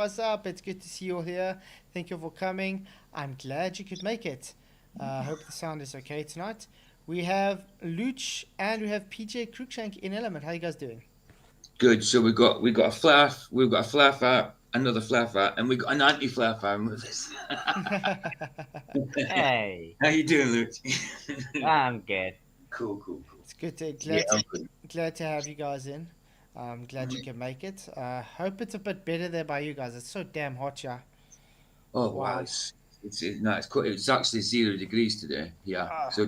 what's up? It's good to see you all here. Thank you for coming. I'm glad you could make it. Hope the sound is okay tonight. We have Luch and we have PJ Cruikshank in Element. How you guys doing? Good. So we got a flaff, we've got a flaffer, another flaffer, and we got an anti-flaffer with us. Hey, How you doing, Luke? I'm good. Cool. It's good to Yeah, I'm good. glad to have you guys in. I'm glad you can make it. Hope it's a bit better there by you guys. It's so damn hot here. Oh wow, Wow. no, it's actually 0 degrees today. Yeah. Ah, So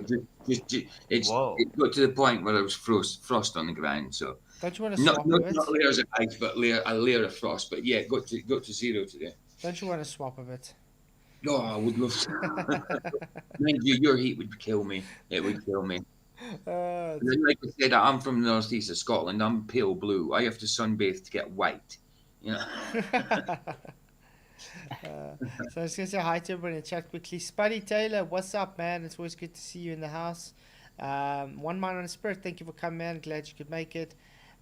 Whoa. it got to the point where there was frost on the ground. So don't you want to not swap a not, bit? not layers of ice, but a layer of frost. But yeah, it got to zero today. Don't you want to swap a bit? Oh, I would love to. Mind you, your heat would kill me. It would kill me. It's Like I said, I'm from the northeast of Scotland. I'm pale blue. I have to sunbathe to get white. You know. So I was gonna say hi to everyone in chat quickly. Spuddy Taylor, what's up, man? It's always good to see you in the house. One Mind on a Spirit, thank you for coming, man. Glad you could make it.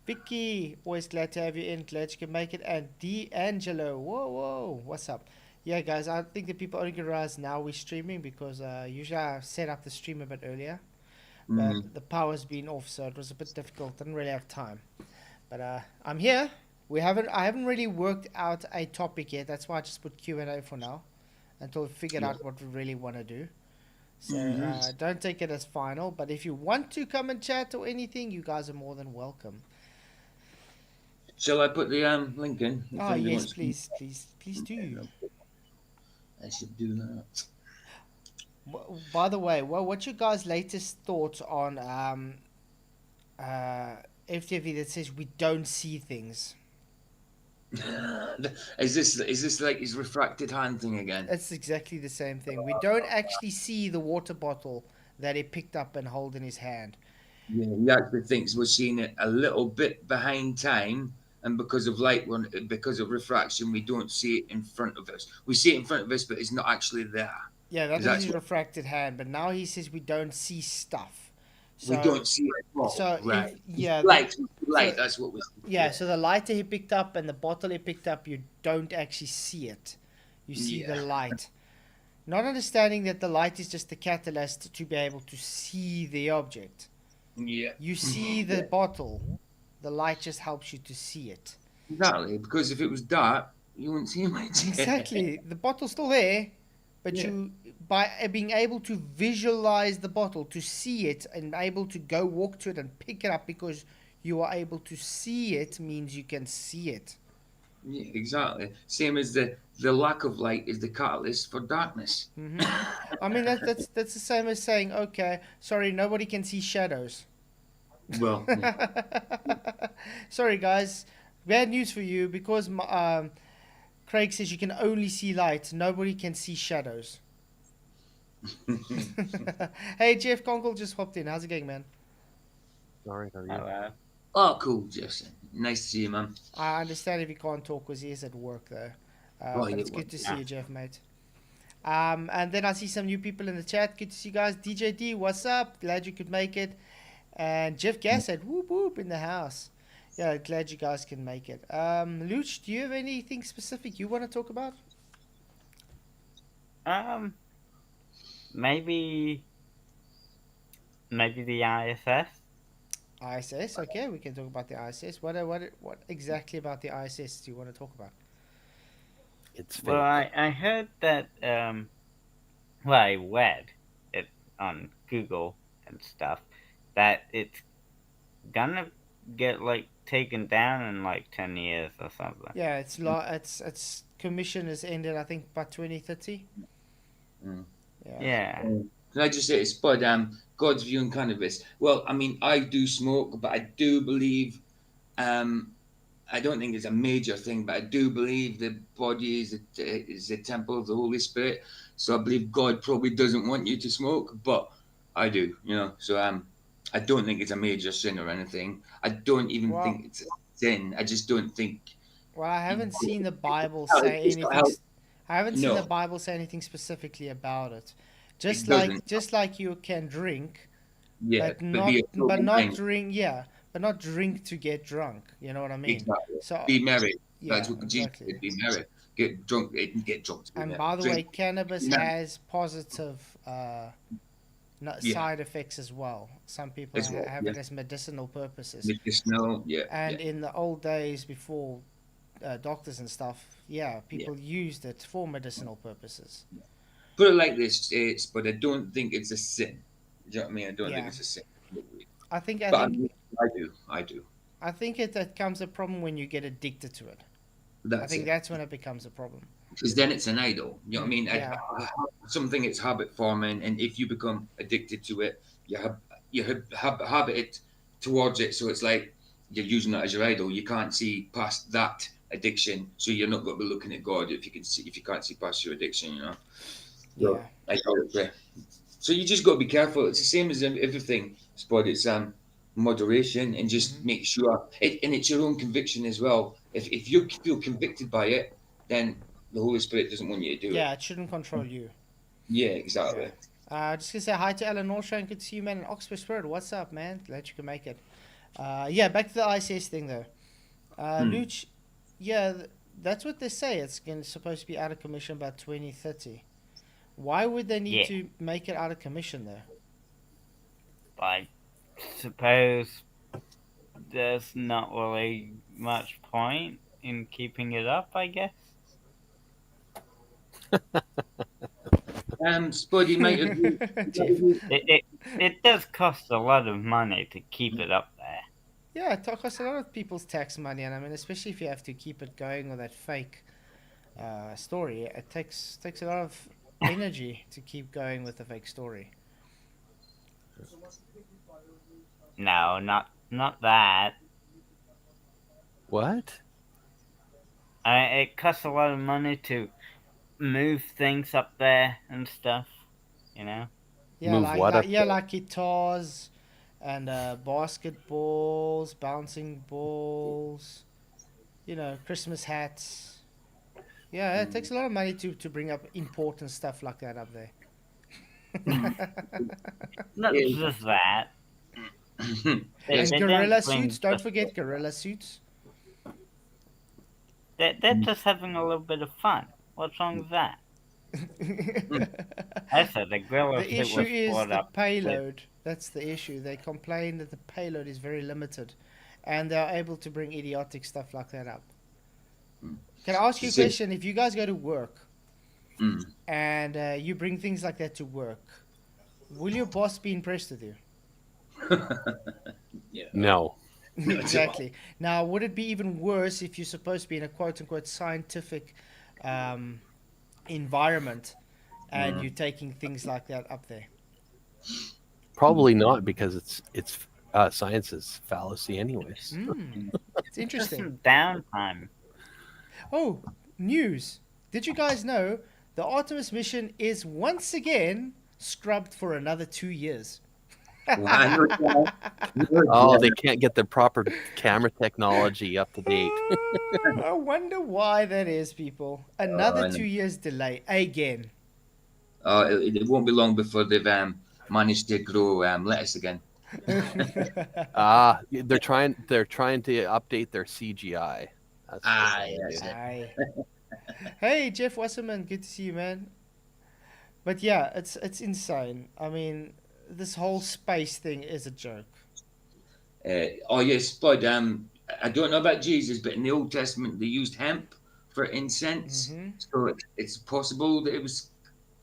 Vicky, always glad to have you in. Glad you could make it. And D'Angelo, whoa, what's up? Yeah, guys, I think that people only can realize now we're streaming because usually I set up the stream a bit earlier, but Mm. the power's been off, so it was a bit difficult. Didn't really have time. But I'm here. I haven't really worked out a topic yet. That's why I just put Q&A for now until we figured Yeah. out what we really want to do. So Hmm. don't take it as final. But if you want to come and chat or anything, you guys are more than welcome. Shall I put the link in if Oh anybody yes, wants to? please do. I should do that. By the way, what's your guys' latest thoughts on FTV that says we don't see things? Is this like his refracted hand thing again? It's exactly the same thing. We don't actually see the water bottle that he picked up and hold in his hand. Yeah, he actually thinks we're seeing it a little bit behind time, and because of light, because of refraction, we don't see it in front of us. We see it in front of us, but it's not actually there. Yeah, that Because was that's his what refracted hand, but now he says we don't see stuff. we So, don't see it at all. so if Right? It's yeah, light. so That's what we see. yeah, Yeah, so the lighter he picked up and the bottle he picked up, you don't actually see it. You see the yeah, light. Not understanding that the light is just the catalyst to be able to see the object. yeah. You see the bottle. The light just helps you to see it. Exactly. Because if it was dark, you wouldn't see much. Exactly. The bottle's still there, but Yeah. you by being able to visualize the bottle, to see it and able to go walk to it and pick it up because you are able to see it means you can see it. Yeah, exactly. Same as the lack of light is the catalyst for darkness. Hmm. I mean that's the same as saying, okay, sorry, nobody can see shadows. Well, yeah. Sorry, guys. Bad news for you because Craig says you can only see light. Nobody can see shadows. Hey, Jeff Conkle just hopped in. How's it going, man? Sorry, how are you? Hello. Oh, cool, Jason. Nice to see you, man. I understand if he can't talk because he is at work, though. Oh, But yeah, it's well, good to see Yeah. you, Jeff, mate. And then I see some new people in the chat. Good to see you guys. DJD, what's up? Glad you could make it. And Jeff Gass said, whoop whoop in the house. Yeah, glad you guys can make it. Luch, do you have anything specific you want to talk about? Um, maybe the ISS. ISS, okay, we can talk about the ISS. What exactly about the ISS do you want to talk about? It's Well, fake. I heard that well, I read it on Google and stuff that it's gonna get like taken down in like 10 years or something. Yeah, it's commission has ended, I think, by 2030. Mm. Yeah. Yeah. Can I just say it's Spud, God's view on cannabis? Well, I mean, I do smoke, but I do believe, I don't think it's a major thing, but I do believe the body is a temple of the Holy Spirit. So I believe God probably doesn't want you to smoke, but I do, So I don't think it's a major sin or anything. I don't even Well, think it's a sin. I just don't think I haven't seen the Bible say it's not anything. how. I haven't seen the No, Bible say anything specifically about it. it doesn't. Just like you can drink, Yeah, but be a but sober not mind. drink. Yeah, but not drink to get drunk. You know what I mean? Exactly. So Be merry. yeah, That's what Jesus exactly. said. Be merry. get drunk. Get drunk. And by the way, Drink. cannabis No. has positive Yeah. side effects as well. Some people As well, have yeah. it as medicinal purposes. Medicinal, yeah. And in the old days, before doctors and stuff, people used it for medicinal purposes. Put it like this, but I don't think it's a sin. Do you know what I mean? I don't think Yeah. it's a sin. I think But I do. I think it comes a problem when you get addicted to it. I That's think it. that's when it becomes a problem. Because then it's an idol. You know what I mean? Yeah. Something it's habit forming, and if you become addicted to it, you habit it towards it. So it's like you're using it as your idol. You can't see past that addiction, so you're not going to be looking at God if you can't see past your addiction. You know. So, Yeah. idolatry. So you just got to be careful. It's the same as everything, Spud. It's moderation and just Mhm. make sure. And it's your own conviction as well. If you feel convicted by it, then the Holy Spirit doesn't want you to do it. Yeah, it shouldn't control you. Yeah, exactly. Yeah. Just gonna say hi to Ellen Norshine. Good to see you, man. And Oxford Spirit, what's up, man? Glad you can make it. Yeah, back to the ICS thing though. Luch, yeah, that's what they say. It's supposed to be out of commission by 2030. Why would they need to make it out of commission though? I suppose there's not really much point in keeping it up, I guess. Spud, you might agree. It does cost a lot of money to keep it up there. Yeah, it costs a lot of people's tax money, and I mean, especially if you have to keep it going with that fake story, it takes a lot of energy to keep going with the fake story. No, not that. What? It costs a lot of money to move things up there and stuff, you know. Yeah, Move like, what like up yeah, there? like guitars and basketballs, bouncing balls, Christmas hats. Yeah, it takes a lot of money to bring up important stuff like that up there. Not Yeah. just that. They And don't gorilla bring suits, don't just- forget gorilla suits. They're just having a little bit of fun. What's wrong with that? I said the gorilla The suit issue was is brought the up. payload. That's the issue. They complain that the payload is very limited, and they're able to bring idiotic stuff like that up. Can I ask you a question? If you guys go to work and you bring things like that to work, will your boss be impressed with you? Yeah. No. Exactly. Now, would it be even worse if you're supposed to be in a quote-unquote scientific environment and you're taking things like that up there? Probably not, because it's science is fallacy anyways. It's Just interesting. some downtime. Oh, news. Did you guys know the Artemis mission is once again scrubbed for another 2 years? Oh, they can't get the proper camera technology up to date. I wonder why that is, people. Another 2 years delay again. It won't be long before they've managed to grow lettuce again. They're trying to update their CGI. That's what they're trying to Yes. do. Aye. Hey, Jeff Wasserman, good to see you, man. But yeah, it's insane. I mean, this whole space thing is a joke. Yes, but I don't know about Jesus, but in the Old Testament they used hemp for incense. So it's possible that it was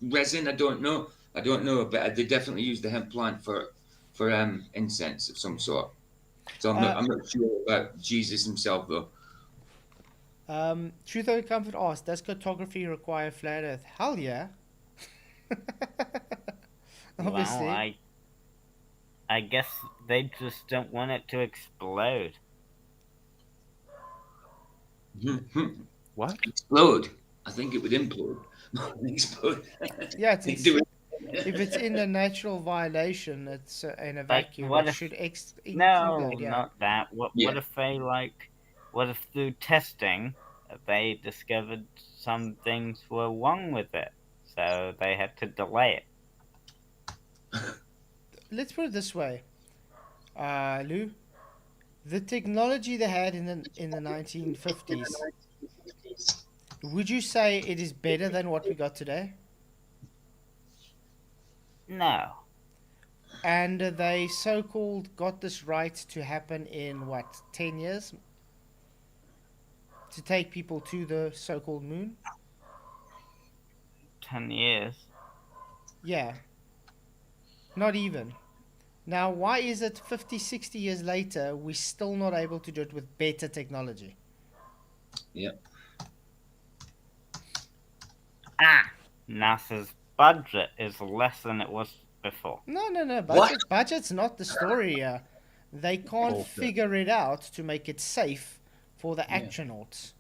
resin. I don't know, but they definitely used the hemp plant for incense of some sort. So I'm not sure about Jesus himself though. Truth Over Comfort asked, does cartography require flat Earth? Hell yeah. Obviously. Well, I guess they just don't want it to explode. What? Explode? I think it would implode. Explode. Yeah, if it's in a natural violation, it's in a vacuum. what It if- should No, include, yeah. not that. What if what if through testing they discovered some things were wrong with it, so they had to delay it? Let's put it this way, Lou. The technology they had in the 1950s Would you say it is better than what we got today? No. And they so-called got this right to happen in what, 10 years? To take people to the so-called moon? 10 years. Yeah, not even. Now, why is it 50, 60 years later we're still not able to do it with better technology? Yep. NASA's budget is less than it was before. No. What? Budget's not the story here. They can't Bullshit. figure it out to make it safe for the Yeah. astronauts.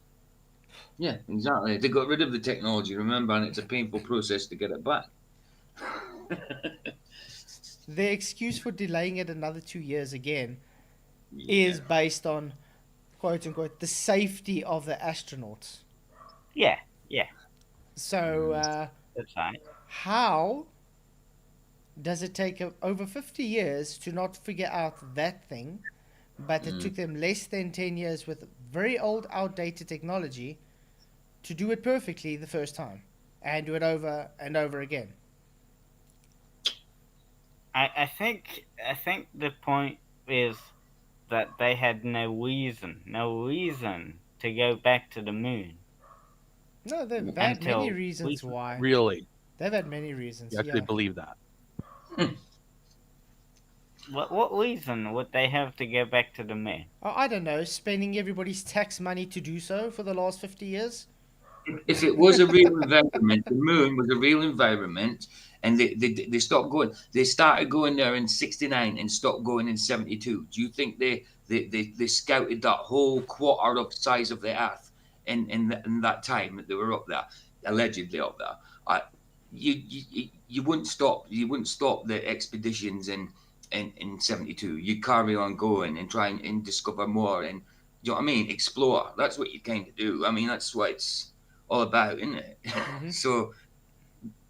Yeah, exactly. They got rid of the technology, remember, and it's a painful process to get it back. The excuse for delaying it another 2 years again is based on, quote unquote, the safety of the astronauts. Yeah. So, That's right. how does it take over 50 years to not figure out that thing, but it took them less than 10 years with very old, outdated technology to do it perfectly the first time and do it over and over again? I think the point is that they had no reason to go back to the moon. No, they've had Until many reasons we- why. Really? They've had many reasons. You actually Yeah. believe that? What reason would they have to go back to the moon? Oh, I don't know, spending everybody's tax money to do so for the last 50 years? If it was a real environment, the moon was a real environment, and they stopped going. They started going there in '69 and stopped going in '72. Do you think they scouted that whole quarter of size of the Earth in that time that they were up there, allegedly up there? You wouldn't stop. You wouldn't stop the expeditions in '72. You carry on going and try and discover more, and you know what I mean, explore. That's what you kind of do. I mean, that's what it's all about, isn't it? So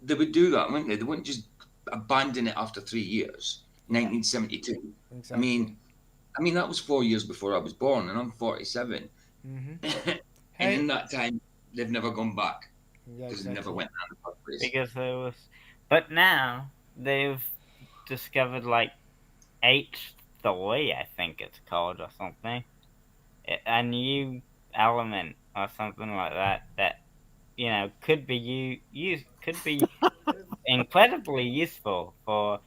they would do that, wouldn't they? They wouldn't just abandon it after 3 years. 1972. Exactly. I mean that was 4 years before I was born, and I'm 47. Mm-hmm. And in that time, they've never gone back Yeah, because they never exactly. went down the first place. Because there was, but now they've discovered like H3, I think it's called, or something, a new element or something like that that could be incredibly useful for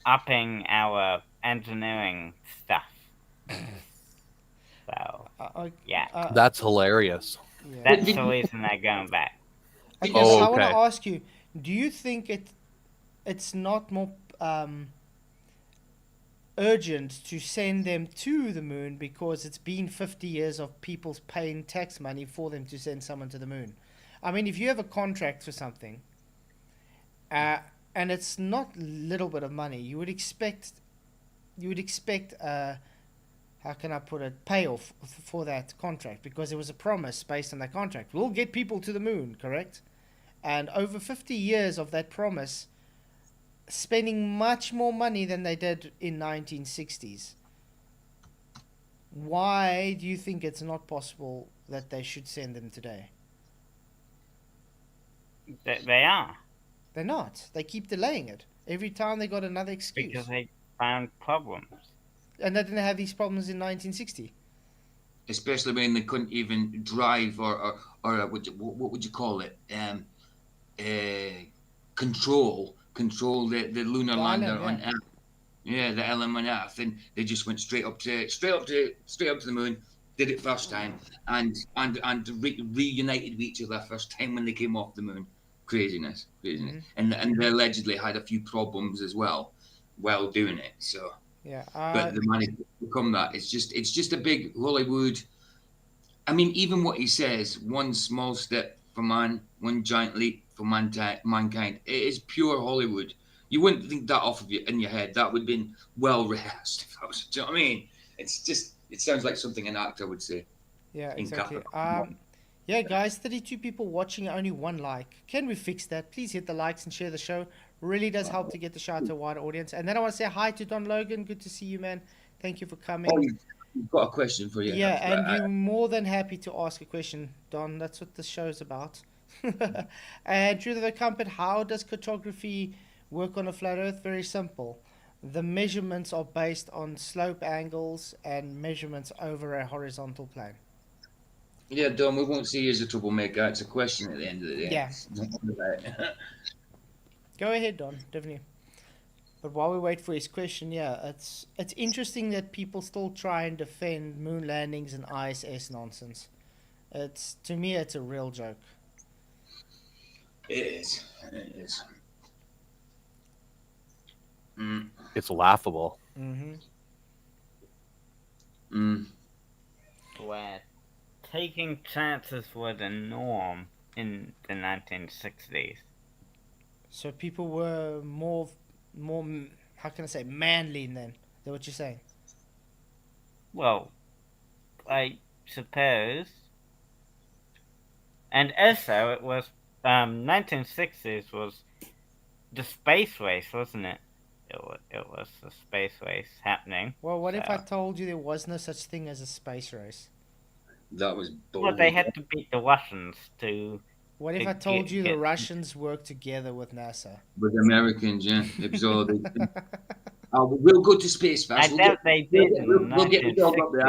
upping our engineering stuff. So yeah, That's hilarious. Yeah. that's the reason they're going back. Okay, Oh, so I want to okay. ask you, do you think it's not more urgent to send them to the moon because it's been 50 years of people paying tax money for them to send someone to the moon? I mean, if you have a contract for something, and it's not little bit of money, you would expect how can I put it, payoff for that contract, because it was a promise based on that contract. We'll get people to the moon, correct? And over 50 years of that promise, spending much more money than they did in 1960s. Why do you think it's not possible that they should send them today? They are, They're not. They keep delaying it. Every time they got another excuse. because they found problems. And they didn't have these problems in 1960. Especially when they couldn't even drive or what would you call it? Control the lunar The lander island, on yeah. Earth. Yeah, the Ellen on Earth, and they just went straight up to the moon. Did it first time, and reunited with each other first time when they came off the moon. Craziness. And they allegedly had a few problems as well while doing it. So. Yeah. But the money to become that, it's just a big Hollywood. I mean, even what he says, one small step for man, one giant leap for mankind. It is pure Hollywood. You wouldn't think that off of in your head. That would have been well rehearsed. If I was, do you know what I mean? It sounds like something an actor would say. Yeah, in exactly. Capricorn. Yeah, guys, 32 people watching, only one like. Can we fix that? Please hit the likes and share the show. Really does help to get the show out to a wider audience. And then I want to say hi to Don Logan. Good to see you, man. Thank you for coming. We've got a question for you. Yeah, and you're more than happy to ask a question, Don. That's what the show's about. And Truth of the Compass, how does cartography work on a flat Earth? Very simple. The measurements are based on slope angles and measurements over a horizontal plane. Yeah, Don, we won't see you as a troublemaker. It's a question at the end of the day. Yeah. Don't worry about it. Go ahead, Don, definitely. But while we wait for his question, yeah, it's interesting that people still try and defend moon landings and ISS nonsense. It's, to me, it's a real joke. It is. It is. Mm. It's laughable. Mm-hmm. Mm. Where taking chances were the norm in the 1960s. So people were more, how can I say, manly then? Is that what you're saying? Well, I suppose. And also, it was 1960s was the space race, wasn't it? It was the space race happening. Well, what if so- I told you there was no such thing as a space race? That was bold. Well, they had to beat the Russians to. What if To I told get- you the get- Russians work together with NASA? With Americans, yeah. It was all we'll go to space I first. doubt they did in We'll get the dog up 1960s.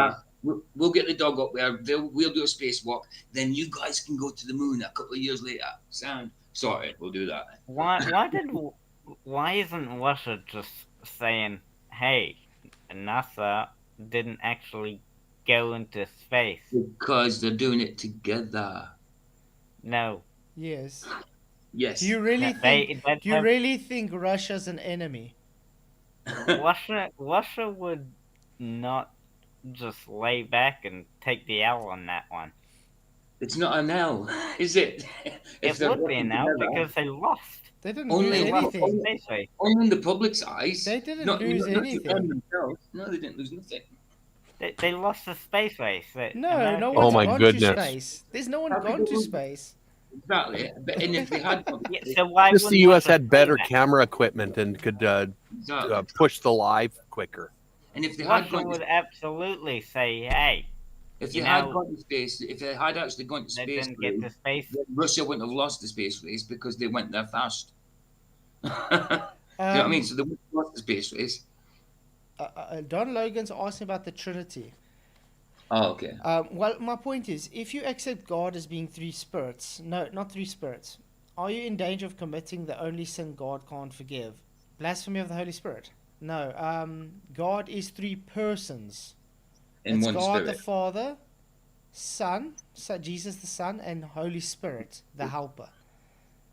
there. We'll get the dog up there. We'll do a spacewalk. Then you guys can go to the moon a couple of years later. Sound? Sorry, we'll do that. Why isn't Russia just saying, "Hey, NASA didn't actually go into space"? Because they're doing it together. No. Yes. Yes. Do you really think? They Do you really think Russia's an enemy? Russia would not just lay back and take the L on that one. It's not an L, is it? It would be an L because they lost. They didn't Only lose They lost anything. the space race. Only in the public's eyes. They didn't Not lose to anything. them themselves. No, they didn't lose nothing. They lost the space race. No America- one's Oh my gone goodness. to space. There's no one How could gone they to lose? space. Exactly. And if they had gone to Yeah, space, so why Just the wouldn't U.S. Russia had better say that? camera equipment and could exactly. push the live quicker. And if they had Russia gone to would absolutely say, "Hey, If they You had know, gone to space, if they had actually gone to they space, didn't get to space." then Russia wouldn't have lost the space race because they went there fast. Do you know what I mean? So they wouldn't have lost the space race. Don Logan's asking about the Trinity. Oh, okay. Well, my point is, if you accept God as being three spirits, no, not three spirits, are you in danger of committing the only sin God can't forgive? Blasphemy of the Holy Spirit? No. God is three persons. In It's one God spirit. the Father, Son, Jesus the Son, and Holy Spirit, the Helper.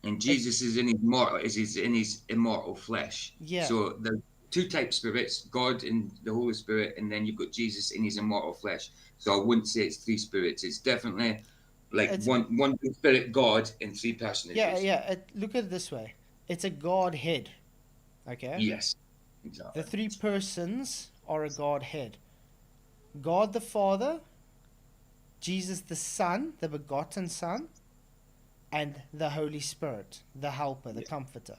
And Jesus is in his immortal flesh. Yeah. So there's two types of spirits, God and the Holy Spirit, and then you've got Jesus in his immortal flesh. So I wouldn't say it's three spirits. It's definitely like It's- one spirit, God, and three personages. Yeah. Look at it this way. It's a Godhead. Okay? Yes. Exactly. The three persons are a Godhead. God the Father, Jesus the Son, the begotten Son, and the Holy Spirit, the Helper, the Comforter.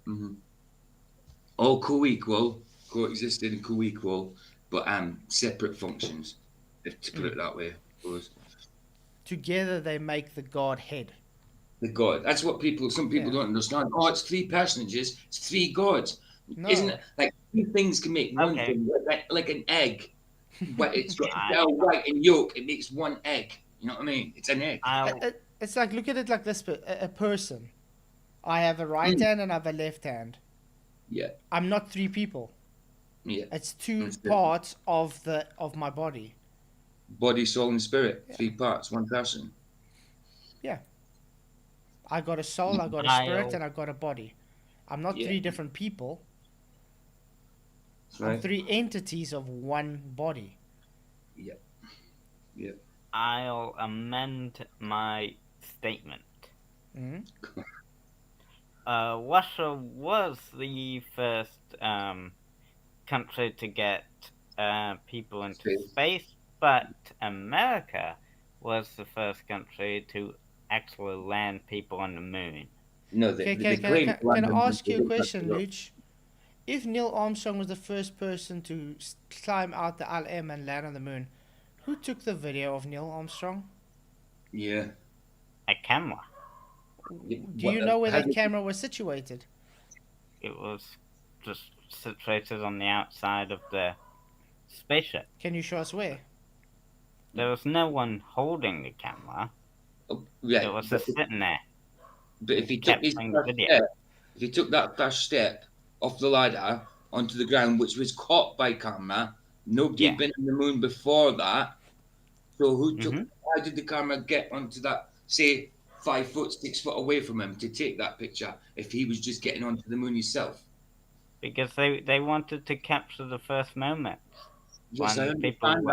Mm-hmm. All co-equal, coexisted and co-equal, but separate functions, if to put it that way. I suppose. Together they make the Godhead. The God. That's what some people Yeah. don't understand. Oh, it's three personages. It's three gods. No. Isn't it? Like three things can make one Okay. thing, like an egg. But it's got I- shell, white, and yolk. It makes one egg. You know what I mean? It's an egg. It's like, look at it like this, a person. I have a right hand and I have a left hand. Yeah. I'm not three people. Yeah. It's two That's it. parts of my body. Body, soul, and spirit. Three parts, one person. I got a soul, I got a spirit, and I got a body. I'm not Yeah. three different people. That's I'm right. three entities of one body. Yeah. Yeah. I'll amend my statement. Mhm. Russia was the first country to get people into space, but America was the first country to actually land people on the moon. No, Okay, they can claim I ask you a question, Luch? if Neil Armstrong was the first person to climb out the LM and land on the moon, who took the video of Neil Armstrong? Yeah. A camera. Do you know where that camera was situated? It was just situated on the outside of the spaceship. Can you show us where? There was no one holding the camera. Oh, yeah, It was just sitting there. but if he took his capturing first video. step, if he took that first step off the ladder onto the ground, which was caught by camera, nobody had been on the moon before that. So who took? How did the camera get onto that? Say 5 foot, 6 foot away from him to take that picture if he was just getting onto the moon himself? Because they wanted to capture the first moment. Yes, I understand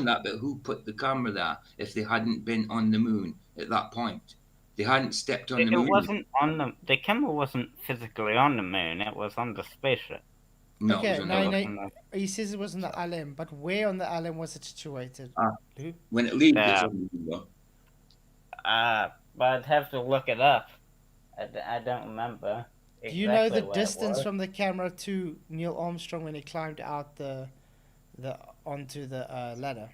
that, but who put the camera there if they hadn't been on the moon at that point? They hadn't stepped on the moon. It wasn't on the camera wasn't physically on the moon. It was on the spaceship. No, okay, it was on no, he says it was on the LM, but where on the LM was it situated? When it leaves, it's on the moon. But I'd have to look it up. I don't remember. Do you know the distance from the camera to Neil Armstrong when he climbed out onto the ladder?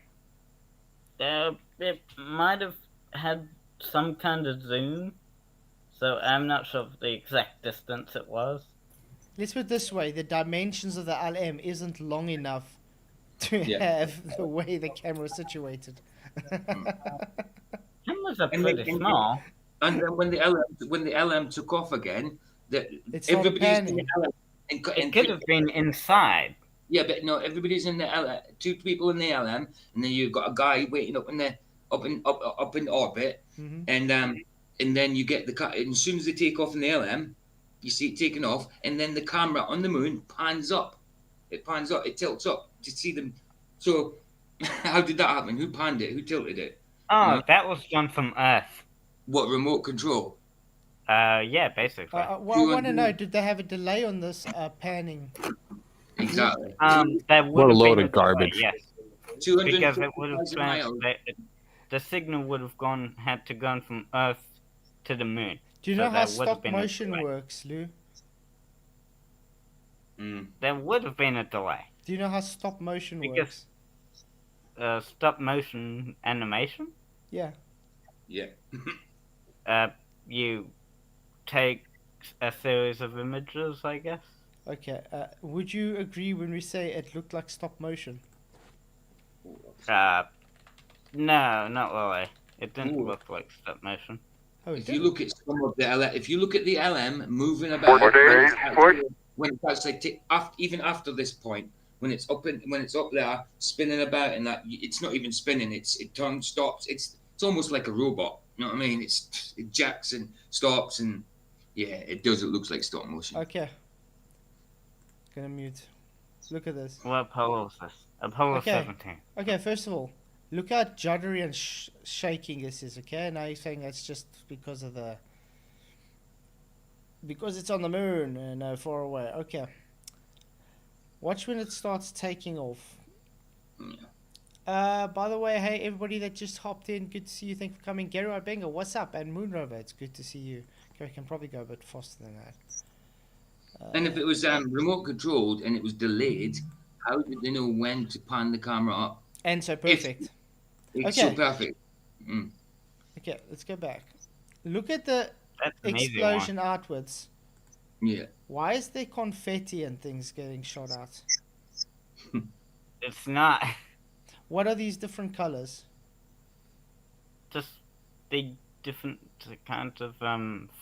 It might have had some kind of zoom, so I'm not sure of the exact distance it was. Let's put it this way: the dimensions of the LM isn't long enough to have the way the camera is situated. Cameras are pretty small. And then when the LM took off again, everybody's in the LM. It could have been inside. Yeah, but no, everybody's in the LM. 2 people in the LM, and then you've got a guy waiting up in orbit, and then you get the car. And as soon as they take off in the LM, you see it taking off, and then the camera on the moon pans up. It pans up. It tilts up to see them. So, how did that happen? Who panned it? Who tilted it? Oh, that was done from Earth. What, remote control? Yeah, basically. Well, I want to know, did they have a delay on this panning? Exactly. That would What a have load been of garbage. Delay, yes. Because it would have the signal would have had to go from Earth to the moon. Do you know how stop motion works, Lou? There would have been a delay. Do you know how stop motion works? Stop motion animation? Yeah. Yeah. You take a series of images, I guess. Okay. Would you agree when we say it looked like stop motion? No, not really. It didn't look like stop motion. Oh, if you look at some of the if you look at the LM moving about when it's actually even after this point, when it's up there spinning about and that, it's not even spinning. It turns, stops. It's almost like a robot. You know what I mean? It jacks and stops and it does. It looks like stop motion. Okay. Gonna mute. Look at this. What Apollo is this? Apollo 17. Okay, first of all, look how juddery and shaking this is. Okay, now you're saying that's just because of because it's on the moon and far away. Okay. Watch when it starts taking off. By the way, hey everybody that just hopped in, good to see you. Thank you for coming. Gary Benga, what's up? And Moonrover, it's good to see you. Okay, we can probably go a bit faster than that. And if it was remote controlled and it was delayed, how did they know when to pan the camera up? And so perfect. It's so perfect. Okay, let's go back. Look at the explosion outwards. Yeah. Why is there confetti and things getting shot out? It's not. What are these different colors? Just the different kinds of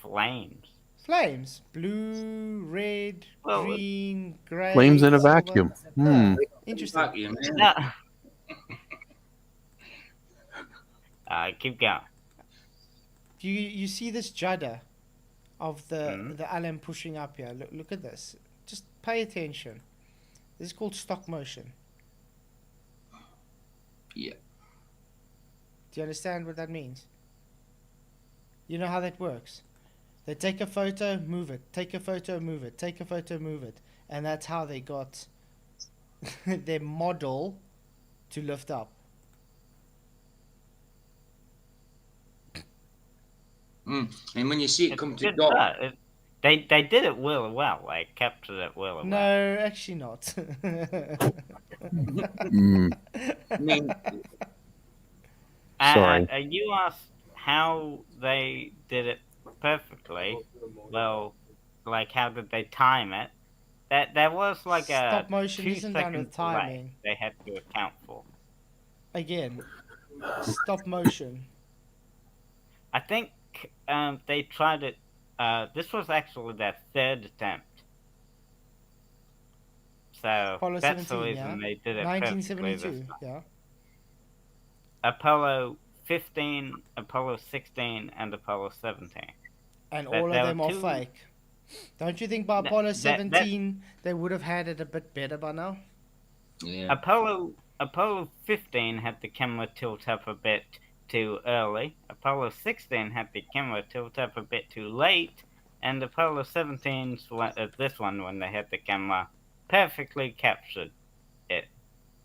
flames. Flames. Blue, red, green, grey. Flames in a vacuum. Interesting. Vacuum, No. Keep going. You see this judder of the LM pushing up here. Look at this. Just pay attention. This is called stop motion. Yeah. Do you understand what that means? You know how that works? They take a photo, move it. Take a photo, move it. Take a photo, move it. And that's how they got their model to lift up. And when you see it come to dock, They did it really well. They captured it really well. No, actually not. I mean, Sorry. You asked how they did it perfectly. Well, like how did they time it? That there was like a Stop motion 2 isn't done second with delay timing. they had to account for. Again, stop motion. I think they tried it. This was actually their third attempt. So Apollo that's 17, the reason yeah? they did it perfectly this 1972, time. yeah. Apollo 15, Apollo 16, and Apollo 17. And But all of there them were are two- fake. Don't you think by Apollo 17 they would have had it a bit better by now? yeah. Apollo 15 had the camera tilt up a bit too early. Apollo 16 had the camera tilt up a bit too late. And Apollo 17's this one, when they had the camera perfectly captured it.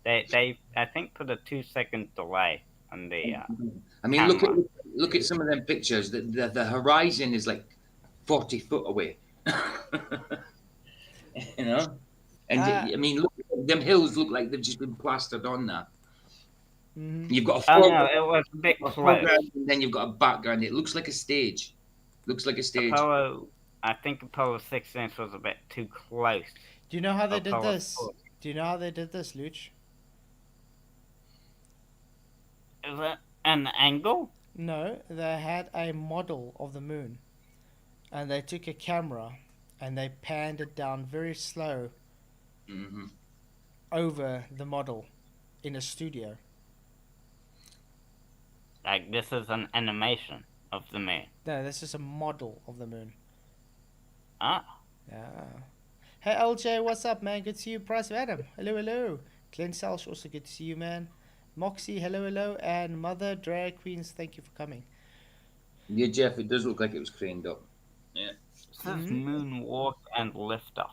They I think put a 2 second delay on the I mean, camera. look at some of them pictures. The horizon is like 40 foot away. You know, and I mean, look, them hills look like they've just been plastered on there. Mhm. You've got a Oh no, foreground, it was a bit close. and then you've got a background. It looks like a stage. Looks like a stage. I think Apollo 16 was a bit too close. Do you know how they did Apollo this? 14. Do you know how they did this, Luch? Is it an angle? No, they had a model of the moon. And they took a camera and they panned it down very slow Hmm. over the model in a studio. Like this is an animation of the moon. No, this is a model of the moon. Ah. Yeah. Hey LJ, what's up, man? Good to see you. Price of Adam. Hello, hello. Glenn Selsh, also good to see you, man. Moxie, hello, hello. And Mother Drag Queens, thank you for coming. Yeah, Jeff, it does look like it was craned up. Yeah. This is moonwalk and liftoff.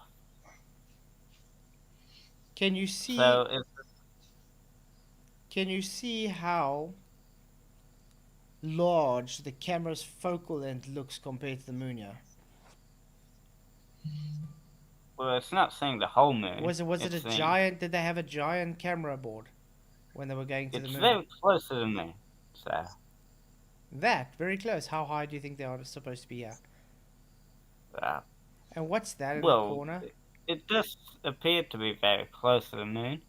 Can you see? So Can you see how large the camera's focal length looks compared to the moon? Yeah. well, it's not seeing the whole moon. Was it a giant? Did they have a giant camera board when they were going to the It's moon? very close to the moon. So That very close. How high do you think they are supposed to be at? And what's that in the corner? It does appear to be very close to the moon.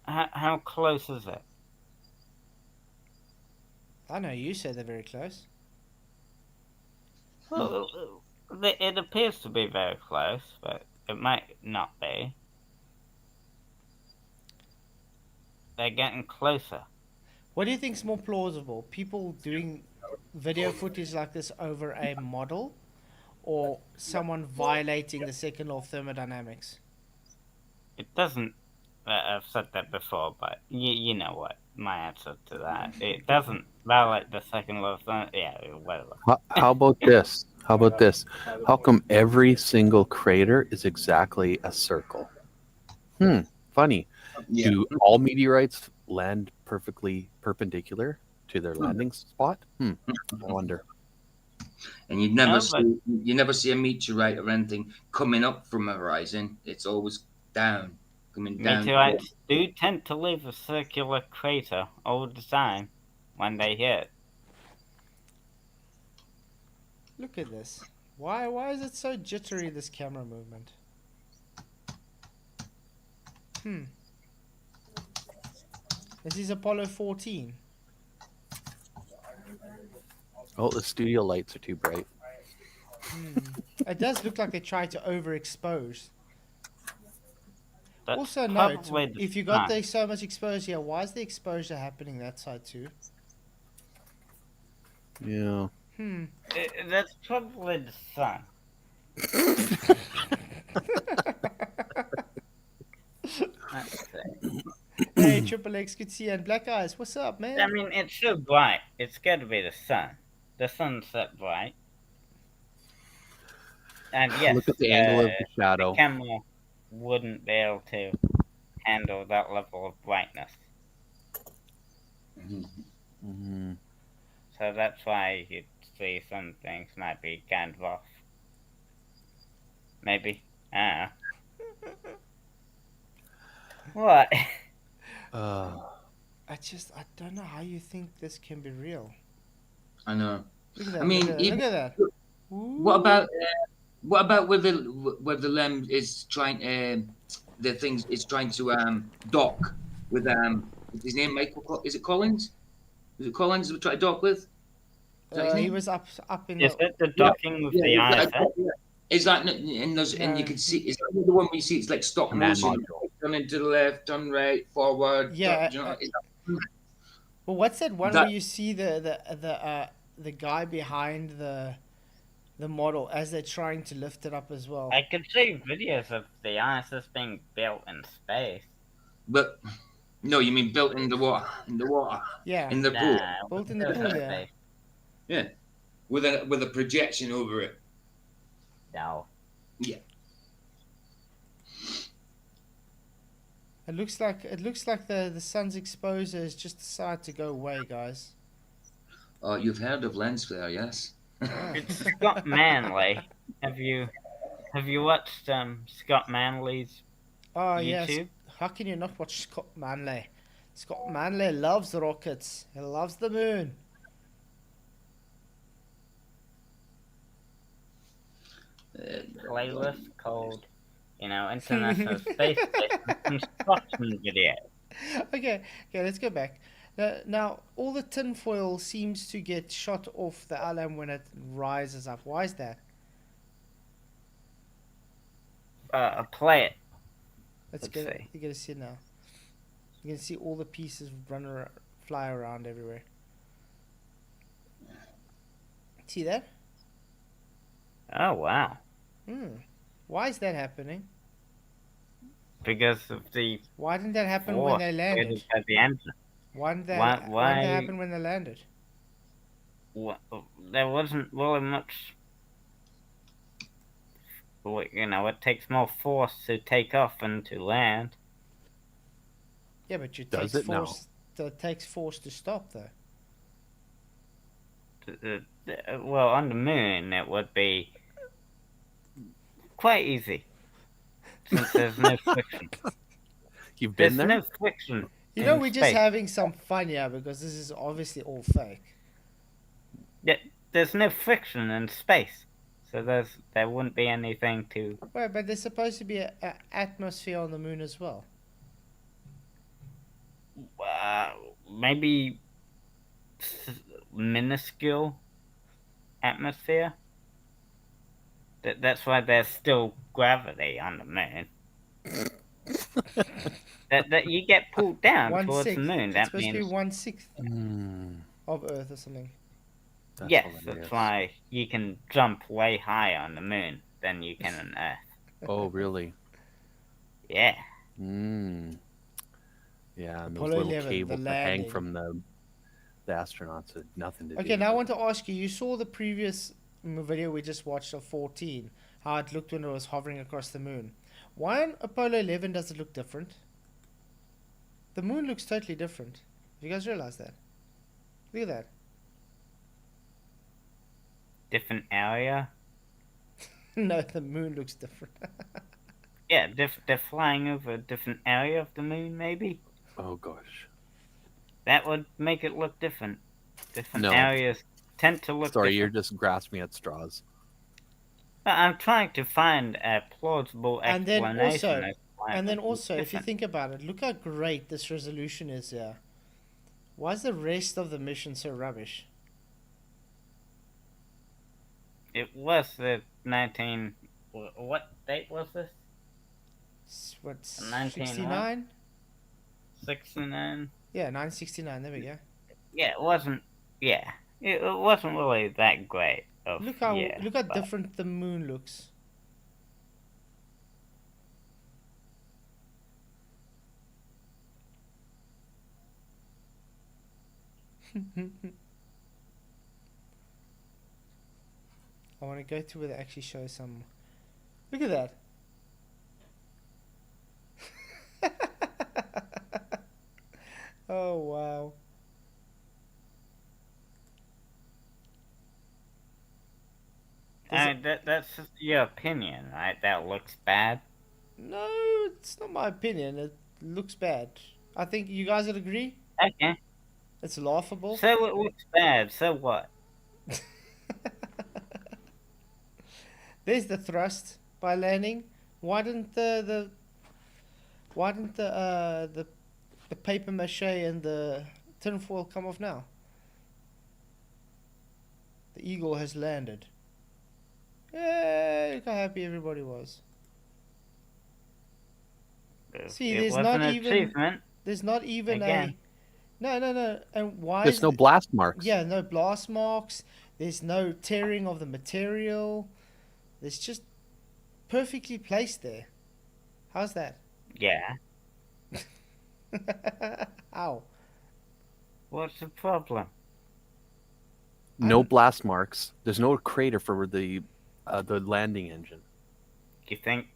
How close is it? I know you said they're very close. Well, it appears to be very close, but it might not be. They're getting closer. What do you think's more plausible? People doing video footage like this over a model, or someone violating the second law of thermodynamics? It doesn't. I've said that before, but you know what my answer to that. It doesn't violate the second law of thermodynamics. Yeah, whatever. How about this? How about this? How come every single crater is exactly a circle? Funny. Yeah. Do all meteorites land perfectly perpendicular to their landing spot? I wonder. And you never see a meteorite or anything coming up from a horizon. It's always down, coming down. Meteorites do tend to leave a circular crater all the time when they hit. Look at this. Why is it so jittery, this camera movement? This is Apollo 14. Oh, the studio lights are too bright. It does look like they tried to overexpose. That's Also note, probably the if you got sun. so much exposure here, why is the exposure happening that side too? Yeah. That's probably the sun. Let's see. Hey, Triple X, good to see you. And Black Eyes, what's up, man? I mean, it's so bright. It's got to be the sun. The sun's that bright. And yes, Look at the angle of the shadow. the camera wouldn't be able to handle that level of brightness. Mhm. Mm-hmm. So that's why it's see some things might be kind of off. Maybe. I don't know. What? I don't know how you think this can be real. I know. Look at that. I mean, look at that. what about where the limb is trying the things is trying to dock with what's his name, Michael? Is it Collins? Is it Collins we try to dock with? Is that his He name? was up in Is the. it the Yeah, docking with yeah. the ISS? Is that and there's and you No, can see is that the one we see it's like stop Command motion, module. turning to the left, turn right, forward. Yeah, you know, is Well, what's that one that, where you see the guy behind the model as they're trying to lift it up as well? I could see videos of the ISS being built in space. but no, you mean built in the water, Yeah, in the pool. Nah, built in the built pool. in Yeah. space. Yeah, with a projection over it. No. Yeah. It looks like the sun's exposure has just decided to go away, guys. Oh, you've heard of lens flare, yes? It's Scott Manley. Have you watched Scott Manley's Oh yes. YouTube? How can you not watch Scott Manley? Scott Manley loves rockets. He loves the moon. Playlist called, International Space Station construction video. Okay, let's go back. Now, all the tinfoil seems to get shot off the alarm when it rises up. Why is that? Play it. Let's Let's get see. You gotta see it now. You can see all the pieces fly around everywhere. See that? Oh wow! Why is that happening? Because of the Why didn't that happen when force they landed? created by the engine. Why didn't Why- that why- happen when they landed? There wasn't really much. It takes more force to take off than to land. Yeah, but it Does takes it now? force. It takes force to stop, though. Well, on the moon it would be quite easy, since there's no friction. You've been There's there? no friction. You know, in we're just space. having some fun here because this is obviously all fake. There's no friction in space, so there wouldn't be anything to. Well, but there's supposed to be an atmosphere on the moon as well. Maybe minuscule atmosphere. That's why there's still gravity on the moon. that you get pulled down towards the moon. It's That supposed to be means 1/6 of Earth or something. That's yes. hilarious. That's why you can jump way higher on the moon than you can on Earth. Oh, really? Yeah. Yeah, and those Apollo little 11, cables the that hang landing. from the astronauts had nothing to do Okay, now I with want to ask you. You saw the previous video we just watched of 14, how it looked when it was hovering across the moon. Why on Apollo 11 does it look different? The moon looks totally different. You guys realize that? Look at that. Different area. No, the moon looks different. Yeah, they're flying over a different area of the moon, maybe. Oh, gosh. That would make it look different. Different No. areas tend to look Sorry, you're different. just grasping at straws. But I'm trying to find a plausible And then explanation. also- as to why And it then looks also, if you different. think about it, look how great this resolution is here. Why is the rest of the mission so rubbish? It was the 19. What date was this? What, 19 69? 69. Yeah, 969. There we go. Yeah, it wasn't. Yeah, it wasn't really that great. Look how but different the moon looks. I want to go to where they actually show some. Look at that. Oh wow. I mean, that's just your opinion, right? That looks bad. No, it's not my opinion. It looks bad. I think you guys would agree. Okay. It's laughable. So it looks bad. So what? There's the thrust by landing. Why didn't the paper mache and the tinfoil come off now? The eagle has landed. Yay! Look how happy everybody was. See, It there's was not an even achievement. there's not even Again. no. And why There's is no blast marks. yeah, no blast marks. There's no tearing of the material. It's just perfectly placed there. How's that? Yeah. Ow. What's the problem? No blast marks. There's no crater for the landing engine. Do you think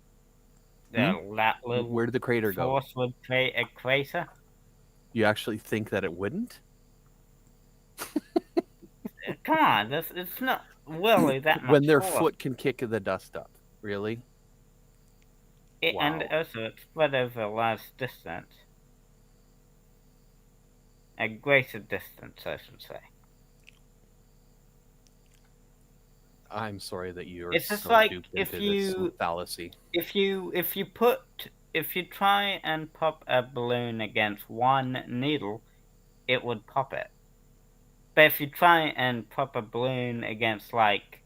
that little Where did the crater go? force would create a crater? You actually think that it wouldn't? Come on, it's not really that much When their force. foot can kick the dust up. Really? And Wow. also, it's spread over a large distance. A greater distance, I should say. I'm sorry that you're It's just so like duped if into this you fallacy. if you try and pop a balloon against one needle, it would pop it. But if you try and pop a balloon against like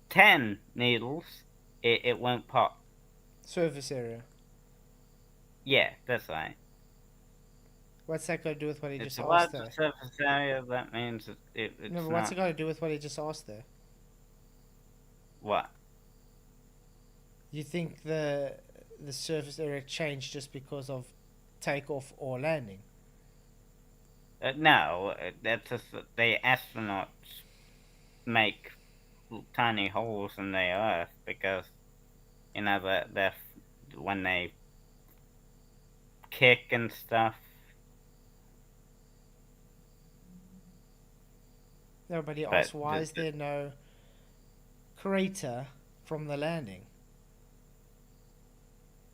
10 needles, it won't pop. Surface area. Yeah, that's right. What's that got to do with what he It's just a asked larger there? surface area, that means it's No, but not... what's it got to do with what he just asked there? What? You think the surface area changed just because of takeoff or landing? No, that's just that the astronauts make tiny holes in the Earth because, you know, when they kick and stuff. Nobody But asked why is there no crater from the landing?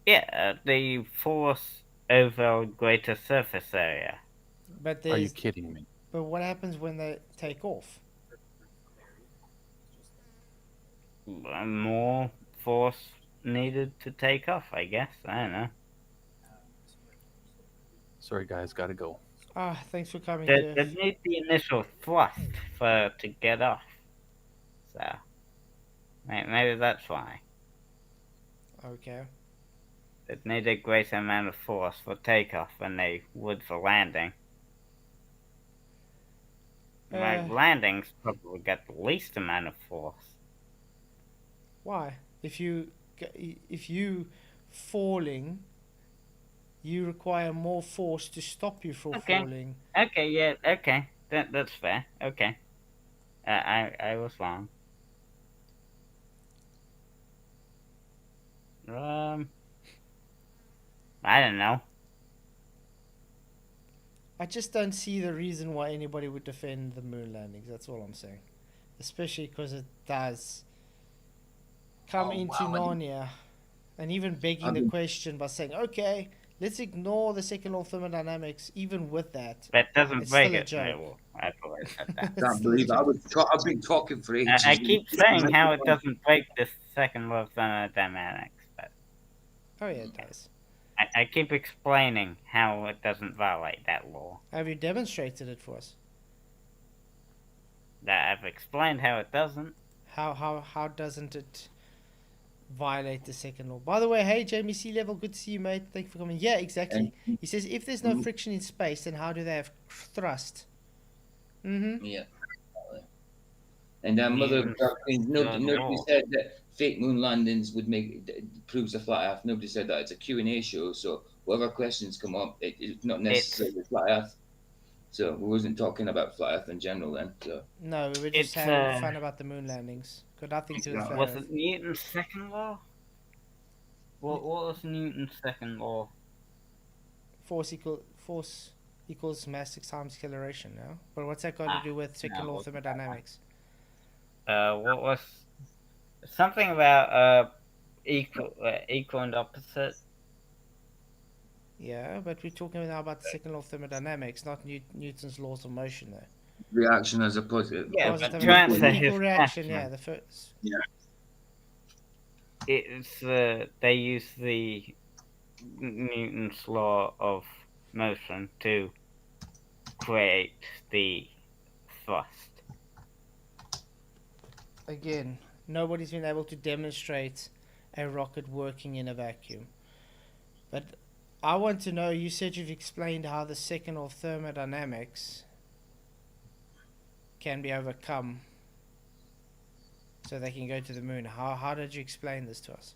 Yeah, the force over a greater surface area. But Are you there's kidding me? but what happens when they take off? More force needed to take off, I guess. I don't know. Sorry, guys, gotta go. Ah, thanks for coming, They Jeff. need the initial thrust to get off. So, maybe that's why. Okay. They need a greater amount of force for takeoff than they would for landing. Landings probably get the least amount of force. Why? If you falling, you require more force to stop you from Okay. falling. Okay, yeah, okay. That's fair. Okay. I was wrong. I don't know. I just don't see the reason why anybody would defend the moon landings. That's all I'm saying. Especially because it does come into Narnia, and even begging the question by saying, "Okay, let's ignore the second law of thermodynamics." Even with that, That doesn't it's break still a it. joke. No, I've always said that. It's Can't still a believe joke. I've been talking for ages. I keep saying how it doesn't break the second law of thermodynamics, but Oh yeah, it does. I keep explaining how it doesn't violate that law. Have you demonstrated it for us? That I've explained how it doesn't. How doesn't it violate the second law? By the way, hey Jamie Sea Level, good to see you, mate. Thank you for coming. Yeah, exactly. He says if there's no friction in space, then how do they have thrust? Mm-hmm. Yeah. And Mother nobody said that fake moon landings would proves a flat Earth. Nobody said that. It's a Q&A show, so whatever questions come up, it's not necessarily flat Earth. So we wasn't talking about flat Earth in general then. So No, we were just having fun about the moon landings. Got nothing to do with flat Was Earth. it Newton's second law? What was Newton's second law? Force equals mass times acceleration now. But what's that got to do with second law of thermodynamics? What was something about equal and opposite. Yeah, but we're talking now about the second law of thermodynamics, not Newton's laws of motion, though. Reaction as a positive. Yeah, Positive but and to equal, answer equal his reaction. Yeah, question, the first. it's they use the Newton's law of motion to create the thrust. Again, nobody's been able to demonstrate a rocket working in a vacuum. But I want to know, you said you've explained how the second law of thermodynamics can be overcome so they can go to the moon. How did you explain this to us?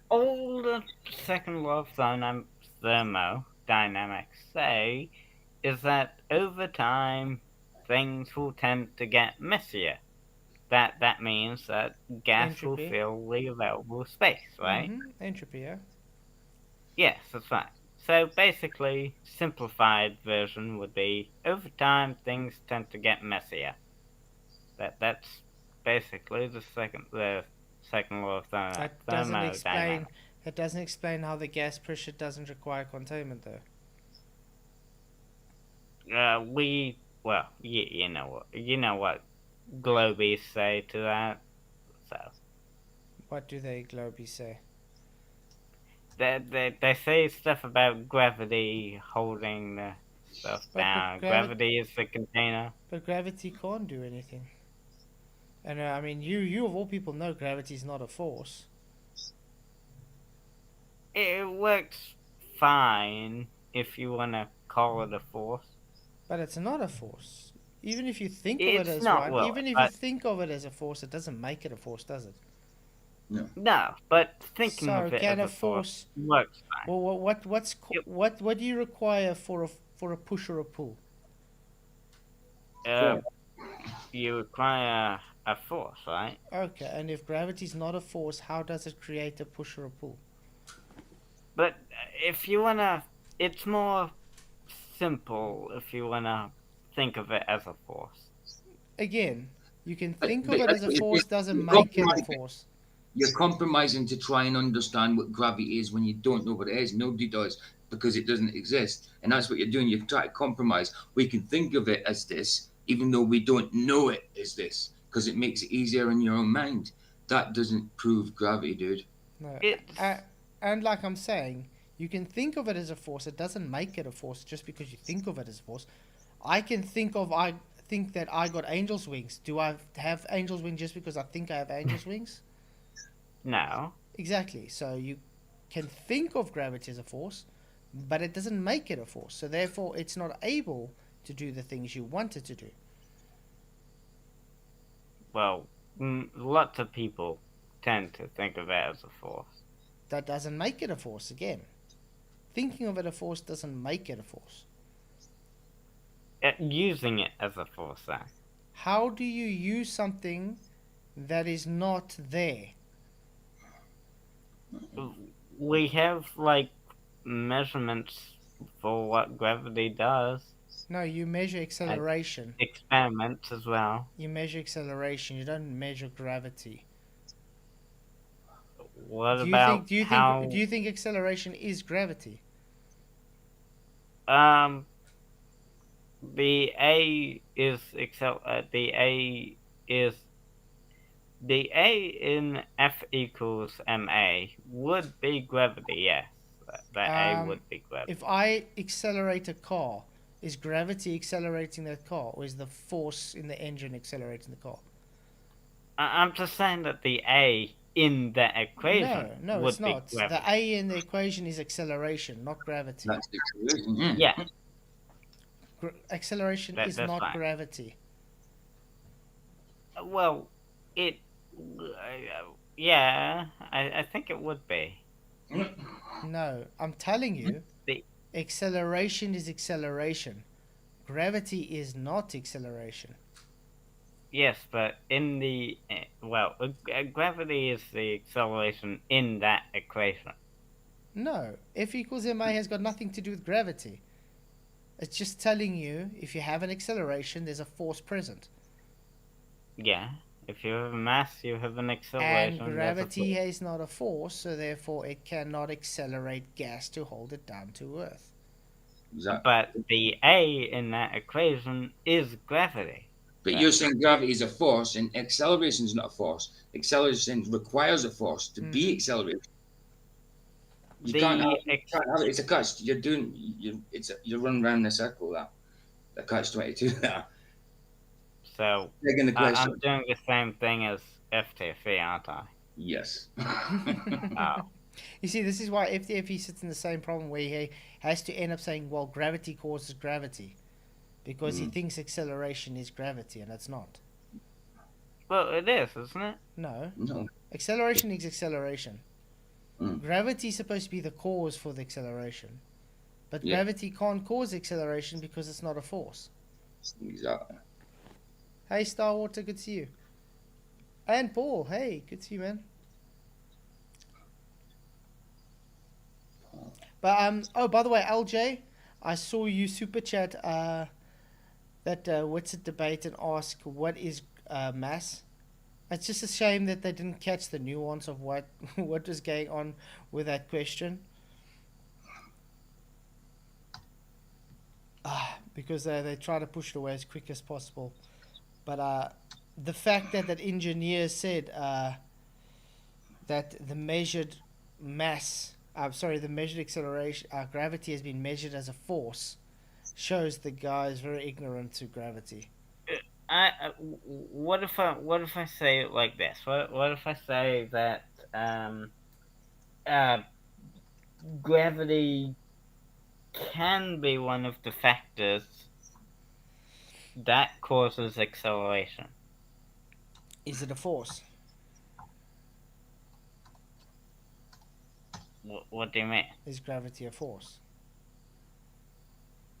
All the second law of thermodynamics say is that over time things will tend to get messier. That means that gas will Entropy. fill the available space, right? Entropy, yeah. Yes, that's right. So basically, simplified version would be over time things tend to get messier. That's basically the second law of That doesn't explain. thermodynamics. That doesn't explain how the gas pressure doesn't require containment, though. You know what globies say to that. So What do they globally say? they say stuff about gravity holding the stuff down. Gravity is the container. But gravity can't do anything. And I mean, you of all people know gravity is not a force. It works fine if you want to call it a force. But it's not a force. Even if you think of it It's as not one, really, even if you but think of it as a force, it doesn't make it a force, does it? no. But thinking So of it can as a a force force? works fine. Well, what do you require for a push or a pull? You require a force, right? Okay, and if gravity is not a force, how does it create a push or a pull? But if you wanna, it's more simple if you wanna think of it as a force. Again, you can But, think of but it as a force, doesn't you're make it a compromising. force. You're compromising to try and understand what gravity is when you don't know what it is. Nobody does because it doesn't exist. And that's what you're doing. You try to compromise. We can think of it as this, even though we don't know it as this, because it makes it easier in your own mind. That doesn't prove gravity, dude. No, It's and like I'm saying, you can think of it as a force. It doesn't make it a force just because you think of it as a force. I think that I got angel's wings. Do I have angel's wings just because I think I have angel's wings? no. Exactly. So you can think of gravity as a force, but it doesn't make it a force. So therefore, it's not able to do the things you want it to do. Well, lots of people tend to think of it as a force. That doesn't make it a force again. Thinking of it a force doesn't make it a force. Using it as a force, then. How do you use something that is not there? We have like measurements for what gravity does. No, you measure acceleration. Experiments as well. You measure acceleration. You don't measure gravity. What Do about how? do you think acceleration is gravity? The A is the A in F equals ma would be gravity. Yes, the A would be gravity. If I accelerate a car, is gravity accelerating that car, or is the force in the engine accelerating the car? I'm just saying that the A in the equation No, would it's not. be gravity. The A in the equation is acceleration, not gravity. That's the acceleration. Yeah. Acceleration is That's not fine. gravity. Well, it. Yeah, I think it would be. No, I'm telling you, The acceleration is acceleration. Gravity is not acceleration. Yes, but in the gravity is the acceleration in that equation. No, F equals ma has got nothing to do with gravity. It's just telling you if you have an acceleration, there's a force present. Yeah. If you have a mass, you have an And acceleration. gravity is not a force, so therefore it cannot accelerate gas to hold it down to Earth. Exactly. But the A in that equation is gravity. But you're saying gravity is a force and acceleration is not a force. Acceleration requires a force to be accelerated. You can't have, it's a catch. You're doing you're running around in a circle. That catch 22. So Taking the question. I'm doing the same thing as FTFE, aren't I? Yes. Oh. You see, this is why FTFE sits in the same problem where he has to end up saying, well, gravity causes gravity. Because he thinks acceleration is gravity, and it's not. Well, it is, isn't it? No. No. Acceleration is acceleration. Gravity is supposed to be the cause for the acceleration. But gravity can't cause acceleration because it's not a force. Exactly. Hey, Starwater, good to see you. And Paul, hey, good to see you, man. But, oh, by the way, LJ, I saw you super chat that what's it debate and ask what is mass. It's just a shame that they didn't catch the nuance of what was going on with that question. Because they try to push it away as quick as possible. But the fact that engineer said that the measured mass, the measured acceleration, gravity has been measured as a force, shows the guy is very ignorant to gravity. What if I say it like this? What if I say that gravity can be one of the factors that causes acceleration? Is it a force? What do you mean? Is gravity a force?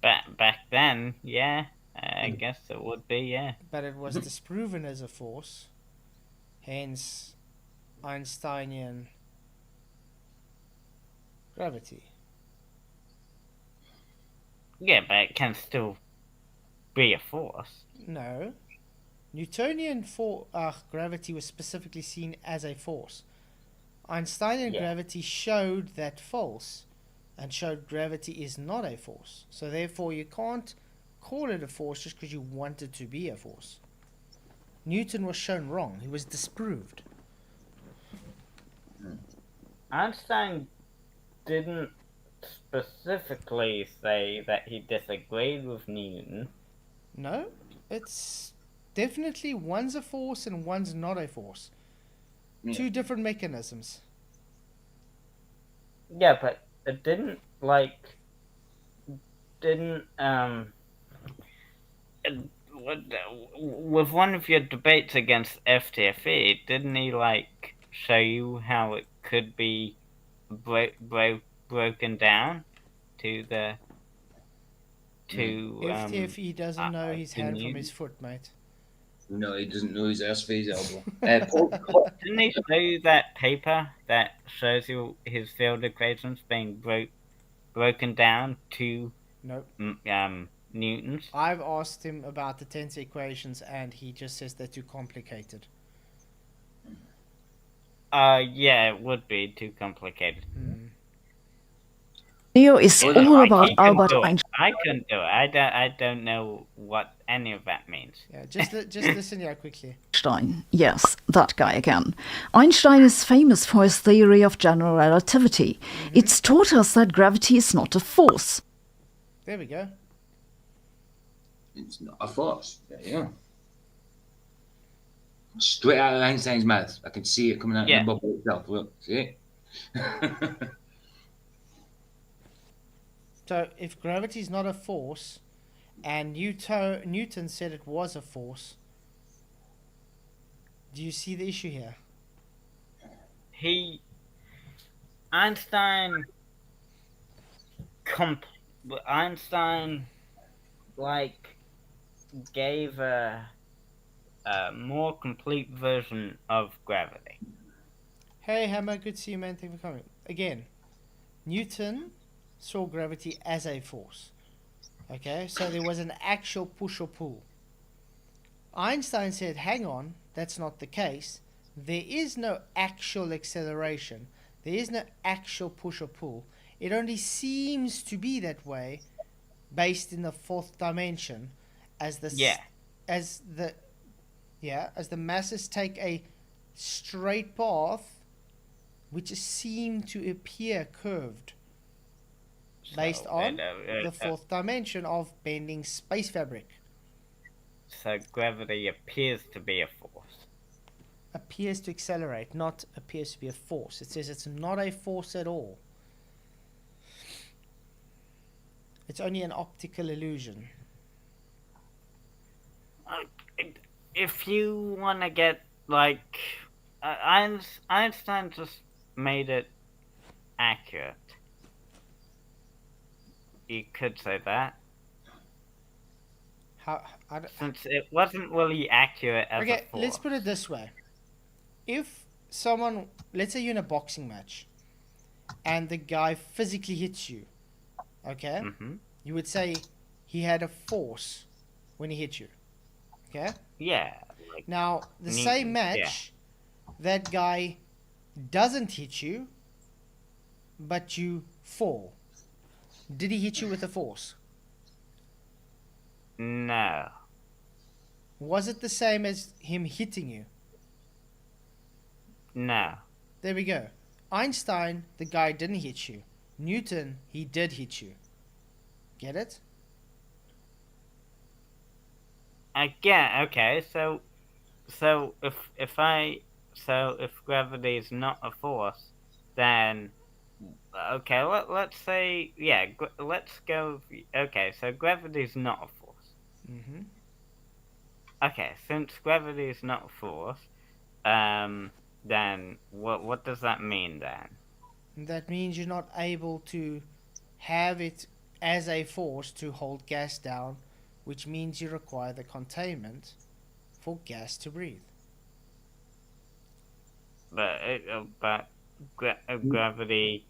Back then, yeah. I guess it would be, yeah. But it was disproven as a force. Hence, Einsteinian gravity. Yeah, but it can still be a force. No. Newtonian gravity was specifically seen as a force. Einsteinian gravity showed that false and showed gravity is not a force. So therefore you can't call it a force just because you want it to be a force. Newton was shown wrong. He was disproved. Einstein didn't specifically say that he disagreed with Newton. No, it's definitely one's a force and one's not a force. Two different mechanisms. Yeah, but it didn't with one of your debates against FTFE, didn't he show you how it could be broken down to the FTFE doesn't know his hand from his foot, mate. No, he doesn't know his ass face elbow. Didn't he show you that paper that shows you his field equations being broken down to newtons? I've asked him about the tensor equations and he just says they're too complicated. Yeah, it would be too complicated. Video is all about Albert Einstein. I couldn't do it. I don't know what any of that means. Yeah, just listen here quickly. Einstein, yes, that guy again. Einstein is famous for his theory of general relativity. It's taught us that gravity is not a force. There we go. It's not a force. There you go. Straight out of Einstein's mouth. I can see it coming out of the bubble itself. Look, see it? So if gravity is not a force, and Newton said it was a force, do you see the issue here? Einstein gave a more complete version of gravity. Hey Hammer, good to see you, man. Thank you for coming. Again, Newton saw gravity as a force. Okay, so there was an actual push or pull. Einstein said, hang on, that's not the case. There is no actual acceleration. There is no actual push or pull. It only seems to be that way based in the fourth dimension as the Yeah. as the masses take a straight path which seem to appear curved based So, on the fourth dimension of bending space fabric. So gravity appears to be a force. Appears to accelerate, not appears to be a force. It says it's not a force at all. It's only an optical illusion. If you want to get, like... Einstein just made it accurate. You could say that. Since it wasn't really accurate as a force. Let's put it this way. If someone, let's say you're in a boxing match, and the guy physically hits you, okay? Mm-hmm. You would say he had a force when he hit you, okay? Yeah. Like now, the same match, that guy doesn't hit you, but you fall. Did he hit you with a force? No. Was it the same as him hitting you? No. There we go. Einstein, the guy didn't hit you. Newton, he did hit you. Get it? Okay. So if gravity is not a force, then okay. Let's say let's go. Okay, so gravity is not a force. Mm-hmm. Okay, since gravity is not a force, then what does that mean then? That means you're not able to have it as a force to hold gas down, which means you require the containment for gas to breathe. But gravity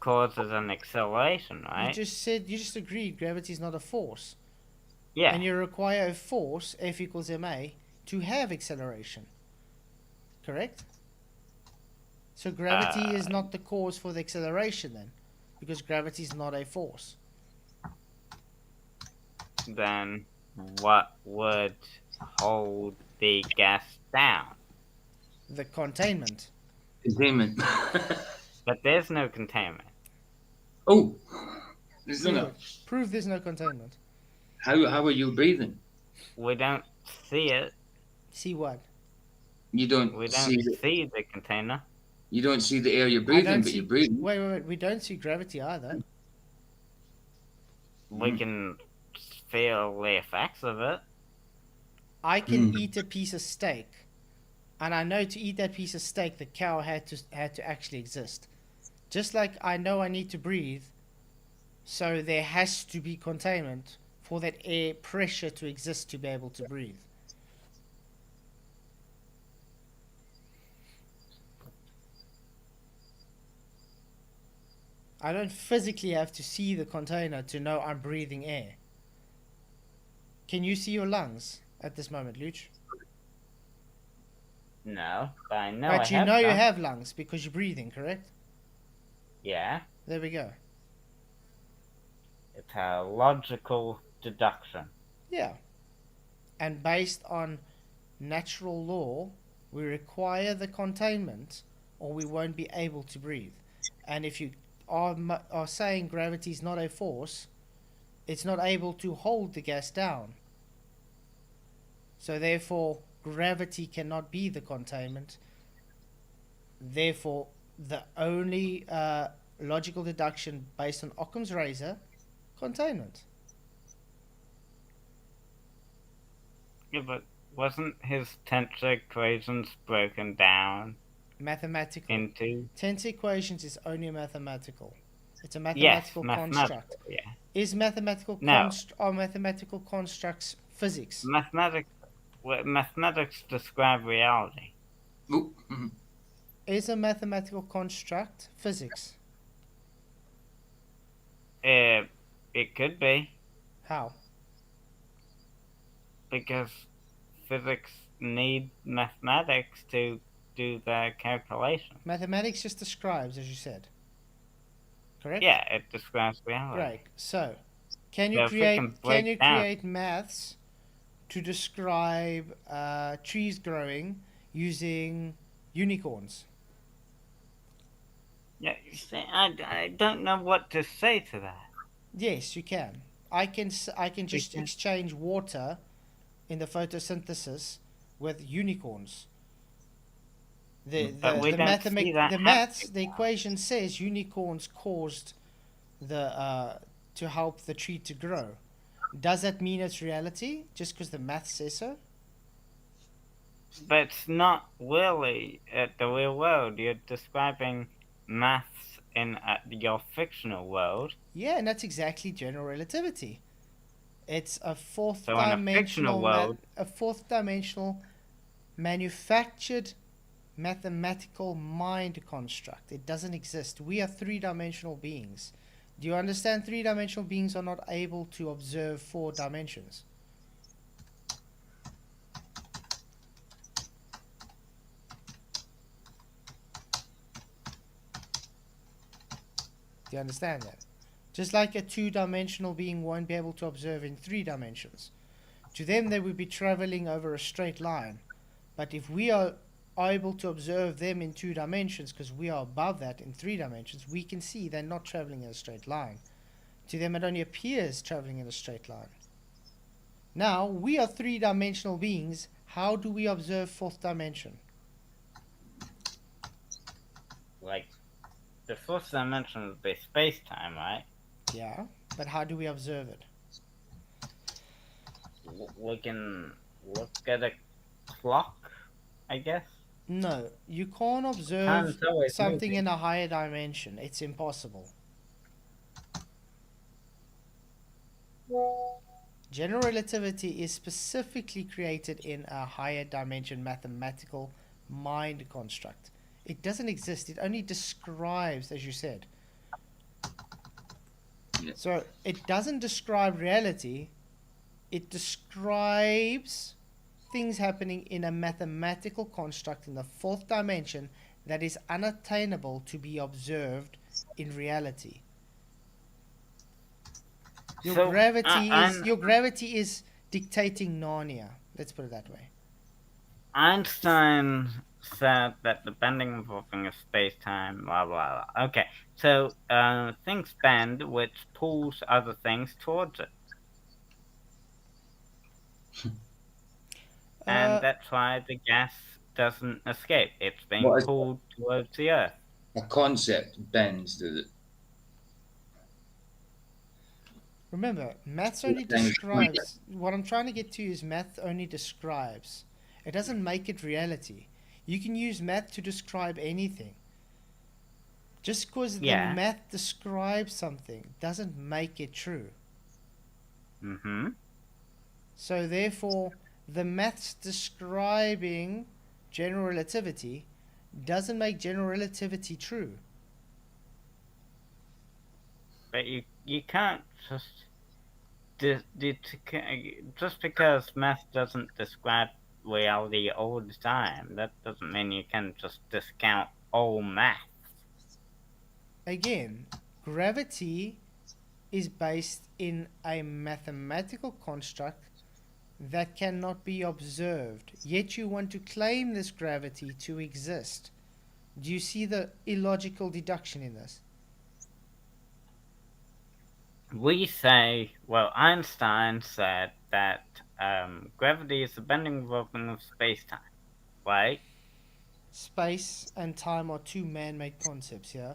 causes an acceleration, right? You just agreed gravity is not a force. Yeah. And you require a force, F equals ma, to have acceleration. Correct? So gravity is not the cause for the acceleration then, because gravity is not a force. Then what would hold the gas down? The containment. Containment. But there's no containment. Oh, there's no. Prove there's no containment. How are you breathing? We don't see it. See what? We don't see the container. You don't see the air you're breathing, but you're breathing. Wait. We don't see gravity either. We can feel the effects of it. I can eat a piece of steak, and I know to eat that piece of steak, the cow had to actually exist. Just like I know I need to breathe, so there has to be containment for that air pressure to exist to be able to breathe. I don't physically have to see the container to know I'm breathing air. Can you see your lungs at this moment, Luch? No, but I know. But you know you have lungs because you're breathing, correct? Yeah. There we go. It's a logical deduction. Yeah. And based on natural law, we require the containment or we won't be able to breathe. And if you are saying gravity is not a force, it's not able to hold the gas down. So therefore, gravity cannot be the containment. Therefore, the only logical deduction based on Occam's razor, containment. Yeah, but wasn't his tensor equations broken down Mathematical. into... Tensor equations is only mathematical. It's a mathematical construct. Yeah. Is mathematical are mathematical constructs physics? Mathematics describe reality. Is a mathematical construct physics? It could be. How? Because physics need mathematics to do the calculation. Mathematics just describes, as you said. Correct? Yeah, it describes reality. Great. So, can you So if we can break down- create maths to describe trees growing using unicorns? Yeah, you see, I don't know what to say to that. Yes, you can. I can just can. exchange water in the photosynthesis with unicorns. But we don't see that the happening. maths, the equation says unicorns caused the to help the tree to grow. Does that mean it's reality just because the math says so? But it's not really the real world. You're describing maths in your fictional world. Yeah, and that's exactly general relativity. It's a fourth So in a fictional world, a fourth dimensional manufactured mathematical mind construct. It doesn't exist. We are three-dimensional beings. Do you understand three-dimensional beings are not able to observe four dimensions? Do you understand that? Just like a two-dimensional being won't be able to observe in three dimensions. To them, they would be traveling over a straight line. But if we are able to observe them in two dimensions, because we are above that in three dimensions, we can see they're not traveling in a straight line. To them, it only appears traveling in a straight line. Now, we are three-dimensional beings. How do we observe fourth dimension? like, the fourth dimension would be space-time, right? Yeah, but how do we observe it? We can look at a clock, I guess. No, you can't observe Time's always something moving. in a higher dimension. It's impossible. General relativity is specifically created in a higher dimension mathematical mind construct. It doesn't exist. It only describes, as you said. Yeah. So it doesn't describe reality. It describes things happening in a mathematical construct in the fourth dimension that is unattainable to be observed in reality. Your So, gravity is dictating Narnia. Let's put it that way. Einstein said that the bending and warping of space-time, blah, blah, blah. Okay, so things bend, which pulls other things towards it. And that's why the gas doesn't escape. It's being What is pulled towards the Earth. a concept bends, does it? Remember, maths only Things- describes. What I'm trying to get to is math only describes. It doesn't make it reality. You can use math to describe anything. Just because Yeah. the math describes something doesn't make it true. Mm-hmm. So therefore, the maths describing general relativity doesn't make general relativity true. But you can't just because math doesn't describe reality all the time, that doesn't mean you can just discount all math. Again, gravity is based in a mathematical construct that cannot be observed. Yet you want to claim this gravity to exist. Do you see the illogical deduction in this? We say, well, Einstein said that gravity is the bending and warping of space-time, right? Space and time are two man-made concepts, yeah?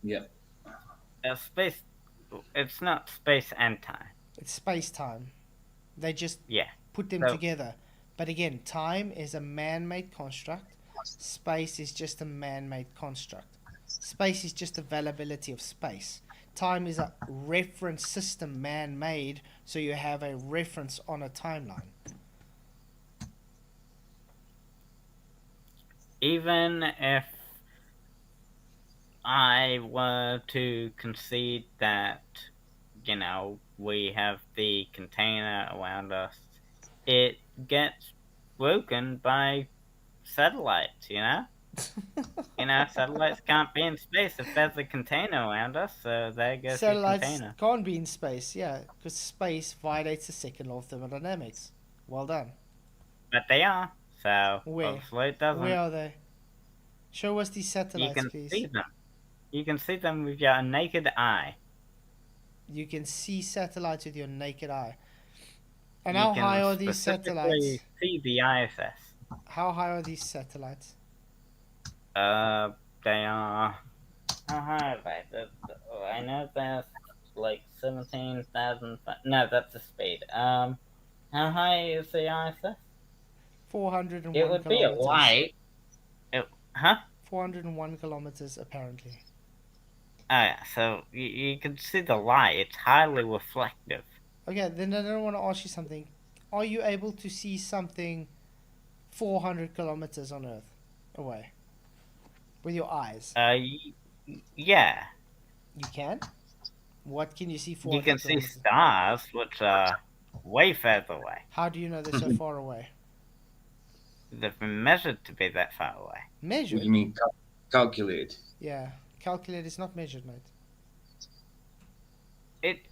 Yeah. Space, it's not space and time. It's space-time. They just Yeah. put them So- together. But again, time is a man-made construct. Space is just a man-made construct. Space is just availability of space. Time is a reference system man-made, so you have a reference on a timeline. Even if I were to concede that, we have the container around us, it gets broken by satellites, satellites can't be in space if there's a container around us, so there goes your Satellites container. can't be in space, yeah, because space violates the second law of thermodynamics. Well done. But they are, so Where? obviously it doesn't. Where are they? Show us these You satellites, can please. see them. You can see them with your naked eye. You can see satellites with your naked eye. And You how can high are these specifically satellites? see the ISS. How high are these satellites? They are. How high are they? I know there's like 17,000. No, that's the speed. How high is the ISS? 401 It would be a kilometers. light. Huh? 401 kilometers, apparently. Oh yeah, so you can see the light. It's highly reflective. Okay, then I don't want to ask you something. Are you able to see something 400 kilometers on Earth away with your eyes? Yeah. You can? What can you see You 400 can see kilometers? stars, which are way further away. How do you know they're so far away? They've been measured to be that far away. What do Measured? you mean calculate? Yeah. Calculate is not measured, mate. It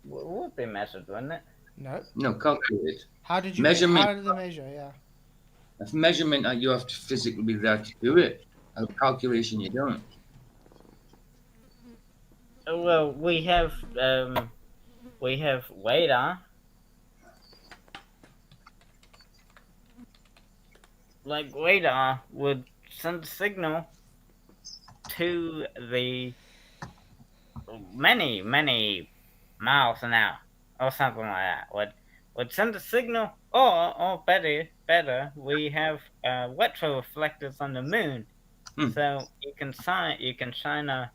would be measured, wouldn't it? No. No, calculate. How did you Measurement. How did they measure? Yeah. If measurement, you have to physically be there to do it. A calculation, you don't. Well, we have radar. Like radar would send a signal to the many miles an hour or something like that. Would send a signal, or better, we have retroreflectors on the moon, so you can shine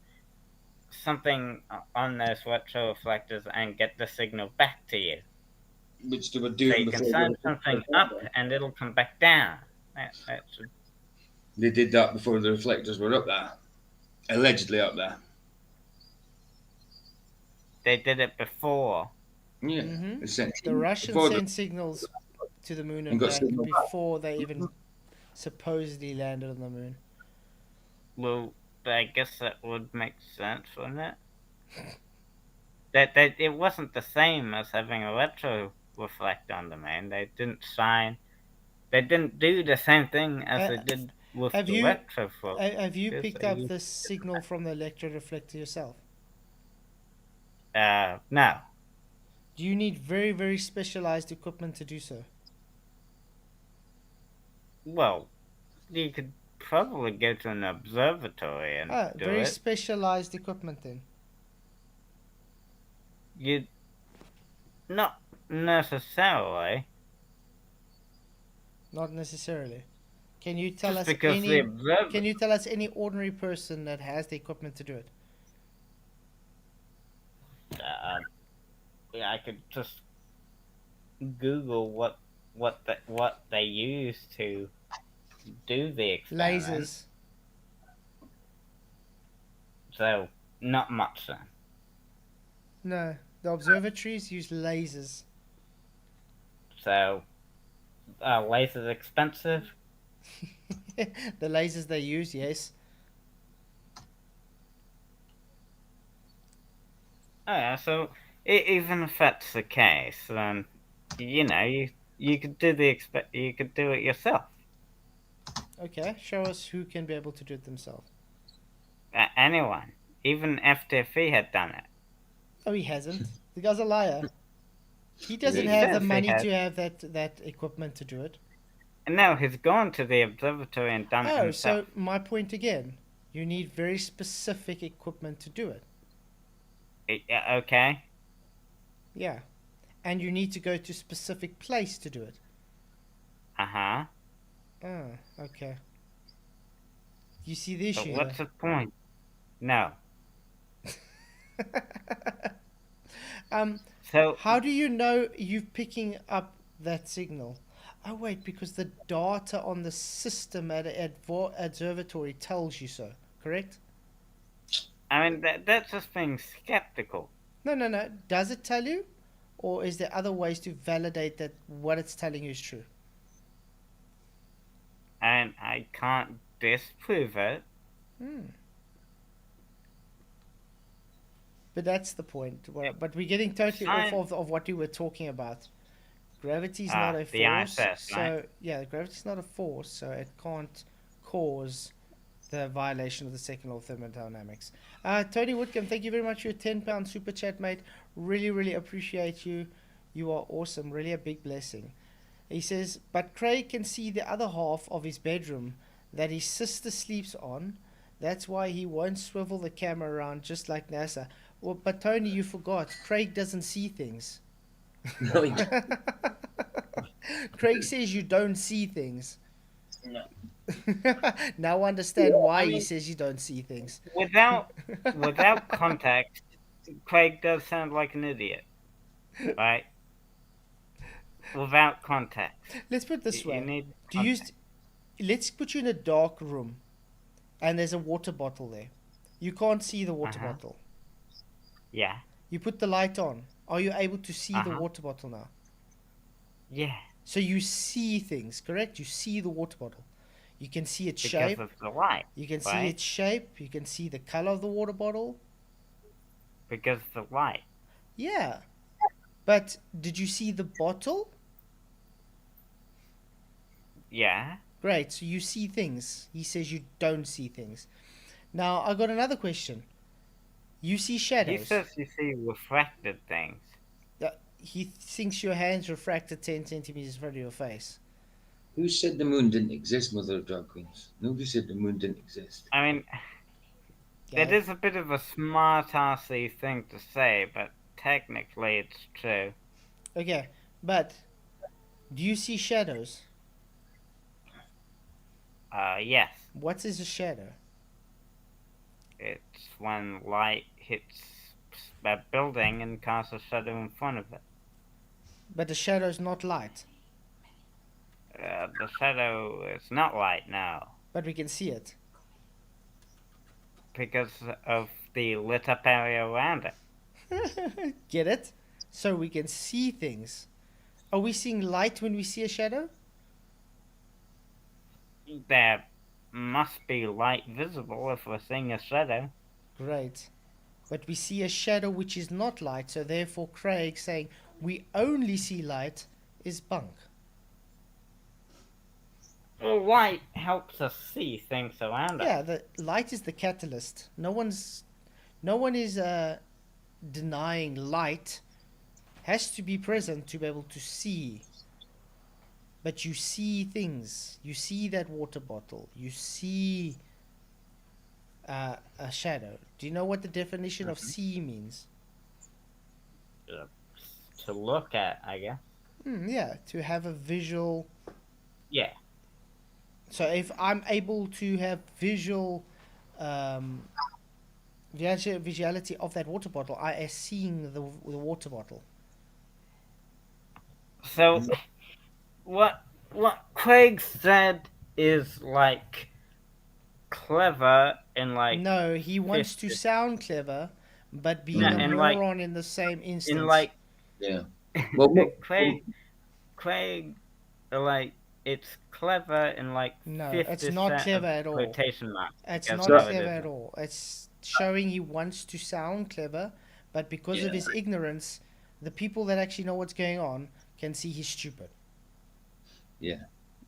something on those retroreflectors and get the signal back to you. Which they were doing so you before. can shine something up and it'll come back down. They did that before the reflectors were up there. Allegedly up there. They did it before. Yeah. Mm-hmm. The Russians sent signals to the moon and back before they even supposedly landed on the moon. Well, I guess that would make sense, wouldn't it? That it wasn't the same as having a retro reflect on the moon. They didn't shine. They didn't do the same thing as they did with the retro. Have you picked up this signal from the electro reflector yourself? No. Do you need very, very specialized equipment to do so? Well, you could probably go to an observatory and do very it. Specialized equipment then. Not necessarily. Not necessarily. Can you tell Just us because any? Can you tell us any ordinary person that has the equipment to do it? Yeah, I could just Google what they use to do the experiment. Lasers. So not much then. No, the observatories use lasers. So lasers expensive? The lasers they use, yes. Oh yeah, so even if that's the case, then you could do you could do it yourself. Okay, show us who can be able to do it themselves. Anyone, even FTFE had done it. Oh, he hasn't. The guy's a liar. He doesn't have the money to have that equipment to do it. No, he's gone to the observatory and done it himself. So my point again, you need very specific equipment to do it. Okay. Yeah, and you need to go to a specific place to do it. Uh-huh. Oh, okay. You see the issue? But what's the point? No. So how do you know you're picking up that signal? Oh wait, because the data on the system at observatory tells you so, correct? I mean, that's just being skeptical. No. Does it tell you? or is there other ways to validate that what it's telling you is true? And I can't disprove it. But that's the point. But we're getting totally off Science. of what we were talking about. Gravity's not a The force, ISS, so right? yeah, gravity's not a force, so it can't cause the violation of the second law of thermodynamics. Tony Whitcomb, thank you very much for your £10 super chat, mate. Really, really appreciate you. You are awesome. Really a big blessing. He says, but Craig can see the other half of his bedroom that his sister sleeps on. That's why he won't swivel the camera around just like NASA. Well, but Tony, you forgot. Craig doesn't see things. No, he- Craig says you don't see things. no. Now I understand why I he mean- says you don't see things. Without context, Craig does sound like an idiot, right? Without context, Let's put it this you way. need Do you? context. Let's put you in a dark room, and there's a water bottle there. You can't see the water Uh-huh. bottle. Yeah, You put the light on. Are you able to see the Uh-huh. water bottle now? yeah, So you see things, correct? You see the water bottle. You can see its because shape. of the light, You can see right? its shape. You can see the color of the water bottle. Because of the light. Yeah. But did you see the bottle? Yeah, Great. So you see things. He says you don't see things. Now, I got another question. You see he shadows. says you see refracted things. He thinks your hands refracted 10 centimeters in front of your face. Who said the moon didn't exist, Mother of Drag Queens? Nobody said the moon didn't exist. I mean, it is a bit of a smart-assy thing to say, but technically it's true. Okay, but do you see shadows? Yes, What is a shadow? it's when light hits a building and casts a shadow in front of it. But a shadow is not light, The shadow is not light now, but we can see it. because of the lit up area around it. Get it? So we can see things. Are we seeing light when we see a shadow? There must be light visible if we're seeing a shadow. Great. But we see a shadow which is not light, so therefore Craig saying we only see light is bunk. Well, light helps us see things around us. Yeah, the light is the catalyst. No one is denying light has to be present to be able to see. But you see things. You see that water bottle. You see a shadow. Do you know what the definition of see means? To look at, I guess. Yeah, to have a visual. Yeah. So if I'm able to have visuality of that water bottle, I am seeing the water bottle. So, what Craig said is like clever in like No, he wants to 50. sound clever, but being Yeah, a and like- moron in the same instance. in like Yeah. Well, Craig like it's clever in like No, 50 it's not clever at all. quotation marks. It's because not how it clever is. at all. It's showing he wants to sound clever, but because of Yeah. his ignorance, the people that actually know what's going on can see he's stupid. yeah.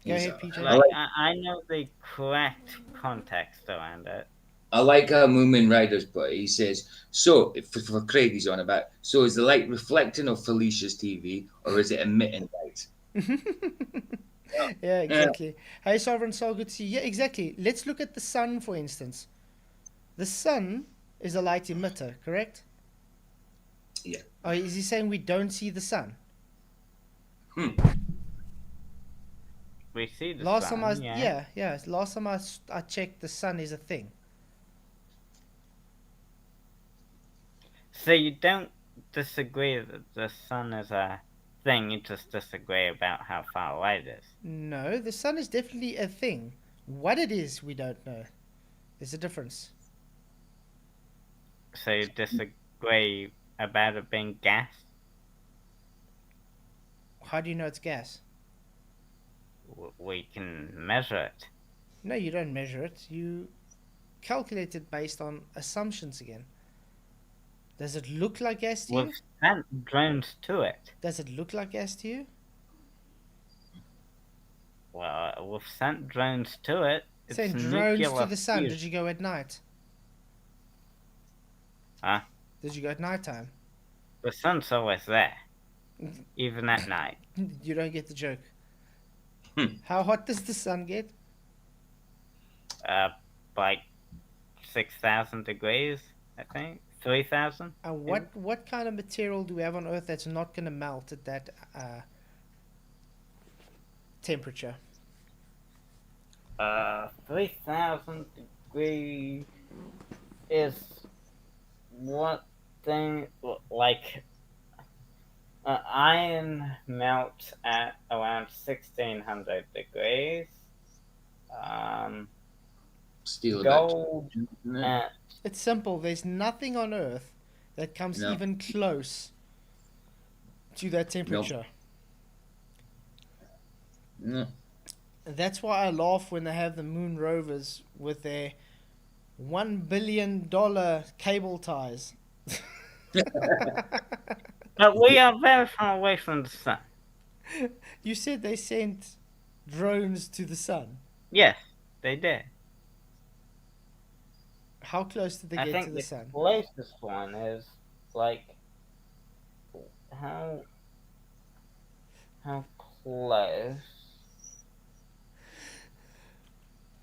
Go He's, ahead, PJ. Like I know the correct context around it. I like how Moomin Riders put it. He says, so, for Craig, he's on about, so is the light reflecting off Felicia's TV or is it emitting light? Yeah, exactly. Hey, Sovereign Soul, good to see you. Yeah, exactly. Let's look at the sun, for instance. The sun is a light emitter, correct? Yeah. Oh, is he saying we don't see the sun? We see the Last sun, time last time I checked, the sun is a thing. So you don't disagree that the sun is a thing, you just disagree about how far away it is. No, the sun is definitely a thing. What it is, we don't know. There's a difference. So you disagree about it being gas? How do you know it's gas? We can measure it. No, you don't measure it. You calculate it based on assumptions again. Does it look like gas to you? We've sent drones to it. Does it look like gas to you? Well, we've sent drones to it. It's Send drones to nuclear the sun. fusion. Did you go at night? Huh? Did you go at night time? The sun's always there, even at night. You don't get the joke. Hmm. How hot does the sun get? Like 6,000 degrees, I think. 3,000. And what kind of material do we have on Earth that's not going to melt at that temperature? 3,000 degrees is what thing like iron melts at around 1,600 degrees. Steel about Gold isn't it? at It's simple. There's nothing on Earth that comes No. even close to that temperature. No. And that's why I laugh when they have the moon rovers with their $1 billion cable ties. but we are very far away from the sun. You said they sent drones to the sun. Yes, they did. How close did they I get think to the the sun? closest one is like how close?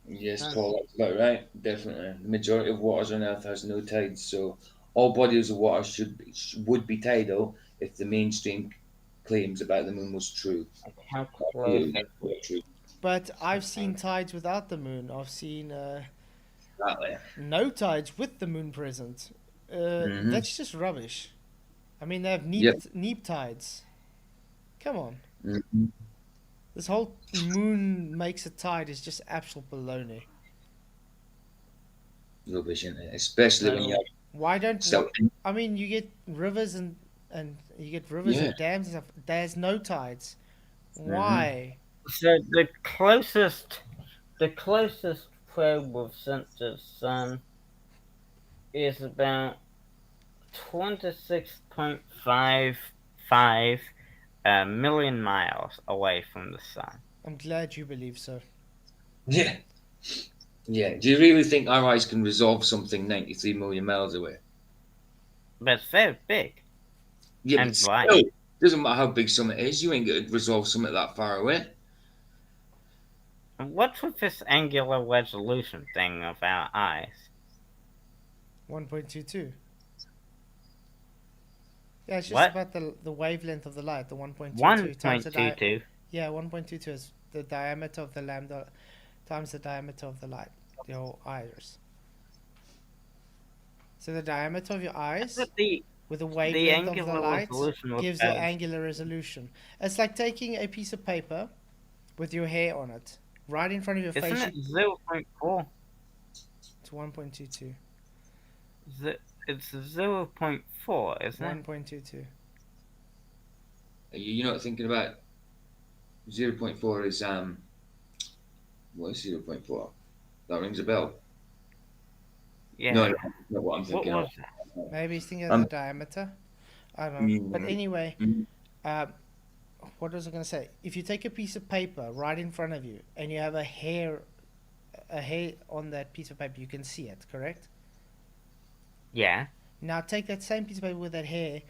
Yes, Paul, that's about right. Definitely, the majority of waters on Earth has no tides, so all bodies of water would be tidal if the mainstream claims about the moon was true. Like how close? True. But I've seen tides without the moon. I've seen Exactly. no tides with the moon present. Mhm. That's just rubbish. I mean, they have Yep. neap tides. Come on. Mhm. This whole moon makes a tide is just absolute baloney. Rubbish, isn't it? Especially when you have Why don't so. I mean, you get rivers and you get rivers Yeah. and dams and stuff. There's no tides. Mm-hmm. Why? So the closest probe we've sent to the sun is about 26.55 million miles away from the sun. I'm glad you believe so. Yeah. Yeah. Do you really think our eyes can resolve something 93 million miles away? But it's very big. Yeah, And but bright. still, doesn't matter how big something is, you ain't going to resolve something that far away. And what's with this angular resolution thing of our eyes? 1.22. Yeah, it's just What? about the wavelength of the light, the 1.22 times the 1.22. yeah, 1.22 is the diameter of the lambda times the diameter of the light, your iris. So the diameter of your eyes But the with the wavelength of the angular light resolution was gives the bad. angular resolution. It's like taking a piece of paper with your hair on it, right in front of your Isn't face. it 0.4? It's 1.22. It's 0.4, isn't it? 1.22. You're not thinking about 0.4 is what is 0.4? That rings a bell. Yeah. No, not what I'm What thinking was of. that? Maybe he's thinking of Um, the diameter. I don't know. But anyway, Mm. what was I going to say? If you take a piece of paper right in front of you and you have a hair on that piece of paper, you can see it, correct? Yeah. Now take that same piece of paper with that hair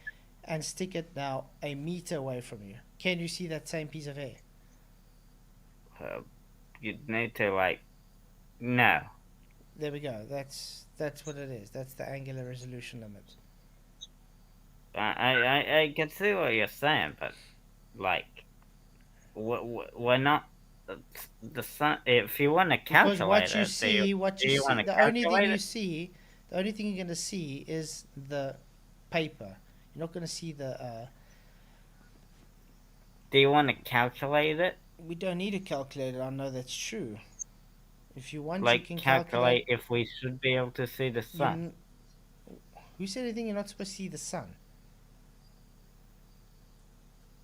and stick it now a meter away from you. Can you see that same piece of hair? You'd need to no. There we go. That's what it is. That's the angular resolution limit. I can see what you're saying, but we're not the sun. If you want to Because calculate what you it, see, the only thing you see, the only thing you're going to see is the paper. You're not going to see the. Do you want to calculate it? We don't need a calculator. I know that's true. If you want, you Like can calculate if we should be able to see the sun. Who said anything? You're not supposed to see the sun.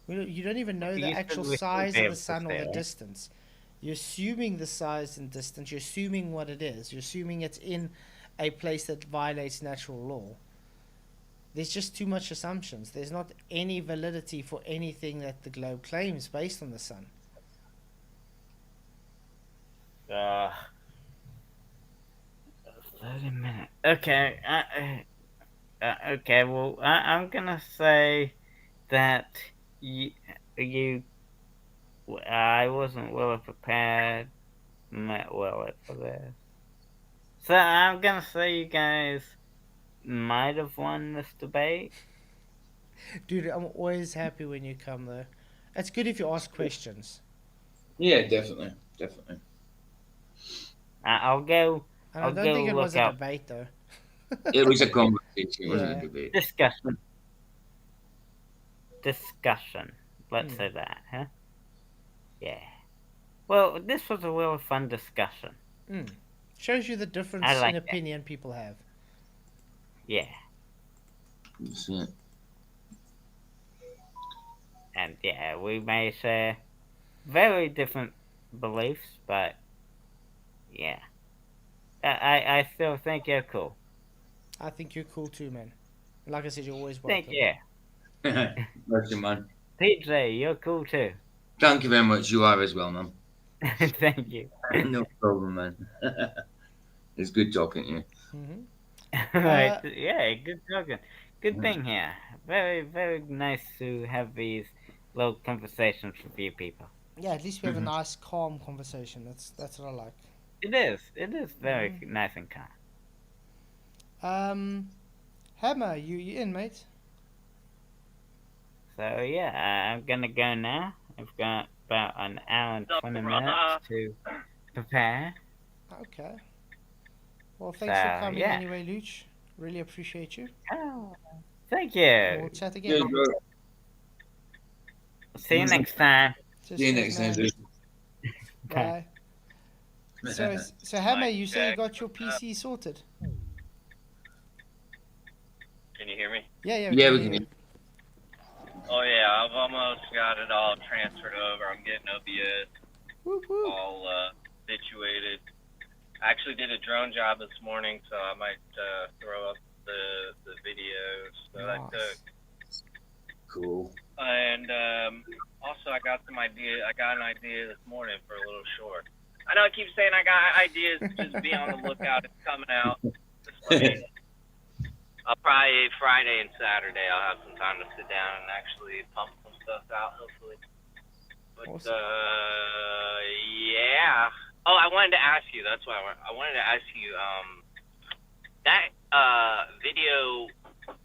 You don't even know the You said actual we should size be of able the to sun or say the that. distance. You're assuming the size and distance. You're assuming what it is. You're assuming it's in a place that violates natural law. There's just too much assumptions. There's not any validity for anything that the globe claims based on the sun. 30 minutes. Okay. Okay. Well, I'm gonna say that I wasn't well prepared. Met well for this. So I'm gonna say you guys might have won this debate. Dude, I'm always happy when you come, though. It's good if you ask questions. Yeah, definitely. Definitely. I'll go. And I I'll don't go think it look was a up debate, though. It was a conversation, it wasn't Yeah. a debate. discussion. Discussion. Let's Hmm. say that, huh? Yeah. Well, this was a real fun discussion. Shows you the difference I like in that. opinion people have. Yeah. That's it. And yeah, we may share very different beliefs, but yeah. I still think you're cool. I think you're cool too, man. Like I said, you're always Thank welcome. you. Bless you, man. PJ, you're cool too. Thank you very much. You are as well, man. Thank you. No problem, man. It's good talking to you. Right. Yeah, good talking. Good thing here. Very, very nice to have these little conversations with you people. Yeah, at least we have a nice, calm conversation. That's what I like. It is. It is very nice and calm. Hammer, you in, mate? So yeah, I'm gonna go now. I've got about an hour and 20 minutes to prepare. Okay. Well, thanks for So, coming yeah. anyway, Luch. Really appreciate you. Oh, thank you. We'll chat Cheers, again. bro. See you next time. Just See you cheers, next time, man. dude. Bye. So Hammer, you say you got your PC sorted? Can you hear me? Yeah, Yeah, we hear can you. hear. Oh yeah, I've almost got it all transferred over. I'm getting OBS Whoop, whoop. all situated. I actually did a drone job this morning, so I might throw up the videos that I took. Cool. And also, I got an idea this morning for a little short. I know I keep saying I got ideas. Just be on the lookout. It's coming out. I'll probably Friday and Saturday. I'll have some time to sit down and actually pump some stuff out, hopefully. But Awesome. yeah. Oh, I wanted to ask you. That's why I wanted to ask you. That video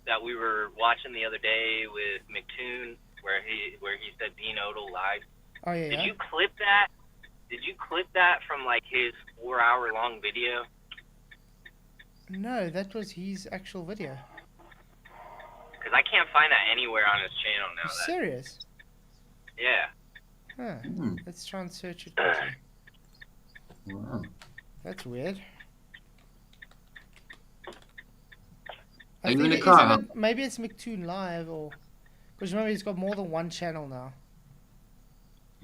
that we were watching the other day with McToon, where he said Dean Odell lied. Oh yeah. Did you clip that? Did you clip that from like his 4-hour-long video? No, that was his actual video. Because I can't find that anywhere on his channel now. You serious? Yeah. Huh. Let's try and search it quickly. Wow. That's weird. Are you in the car? Maybe it's McToon Live, or because remember he's got more than one channel now.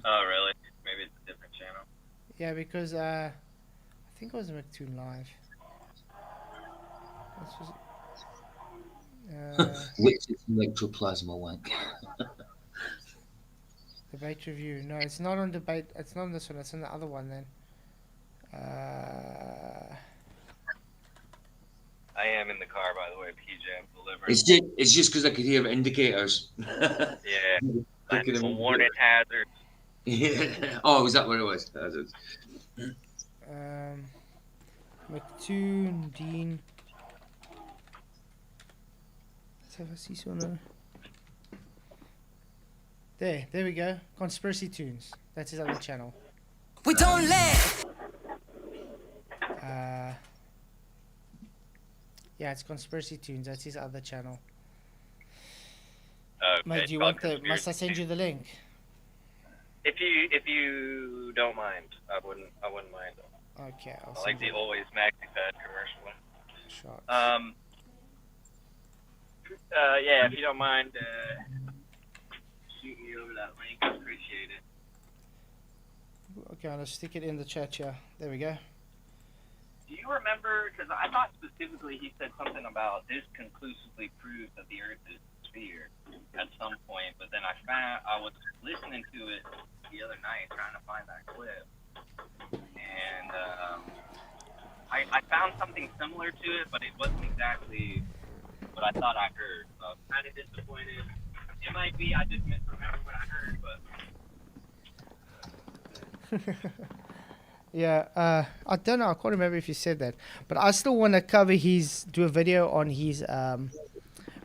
Oh, really? Maybe it's a different channel. Yeah, because I think it was McToon Live. Which is electroplasma wank. Debate review. No, it's not on debate. It's not on this one. It's on the other one then. I am in the car, by the way, PJ. I'm delivering. It's just because I could hear indicators. Yeah. Look at them. Warning hazard. Yeah. Oh, was that what it was? Hazards. McToon, Dean. Let's have a see sono. There we go. Conspiracy Tunes. That's his other channel. We don't laugh. Yeah, it's Conspiracy Tunes. That's his other channel. Okay, Mate, do you want the? Must I send you the link? If you don't mind, I wouldn't mind. Okay, I'll I send like the you always MaxiPad commercial. shots. Yeah, if you don't mind, shoot me over that link. I appreciate it. Okay, I'll stick it in the chat here. There we go. Do you remember? Because I thought specifically he said something about this conclusively proves that the Earth is a sphere at some point. But then I was listening to it the other night trying to find that clip, and I found something similar to it, but it wasn't exactly what I thought I heard. So I'm kind of disappointed. It might be I just misremember what I heard, but. Yeah, I don't know. I can't remember if you said that, but I still want to do a video on his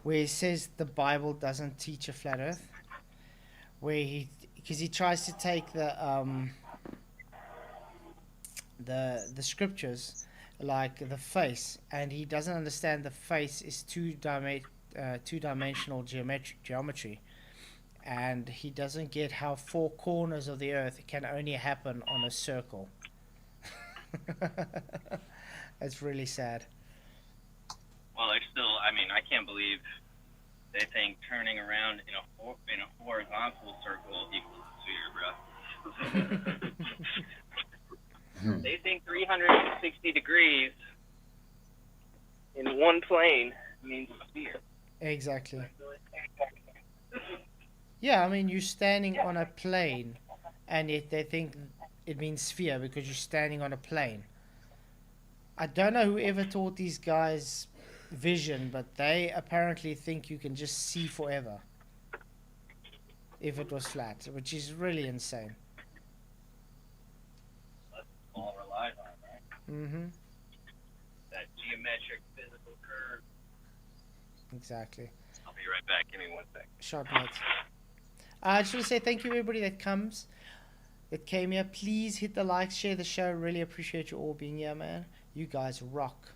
where he says the Bible doesn't teach a flat Earth, because he tries to take the scriptures like the face, and he doesn't understand the face is two-dimensional geometry. And he doesn't get how 4 corners of the Earth can only happen on a circle. It's really sad. Well, they're still. I mean, I can't believe they think turning around in a horizontal circle equals a sphere, bro. They think 360 degrees in one plane means a sphere. Exactly. Yeah, I mean, you're standing on a plane, and yet they think it means sphere because you're standing on a plane. I don't know whoever taught these guys vision, but they apparently think you can just see forever if it was flat, which is really insane. That's all relies on, right? Mm-hmm. That geometric physical curve. Exactly. I'll be right back. Give me 1 second. Sharp notes. I just want to say thank you everybody that came here. Please hit the like, share the show. Really appreciate you all being here, man. You guys rock.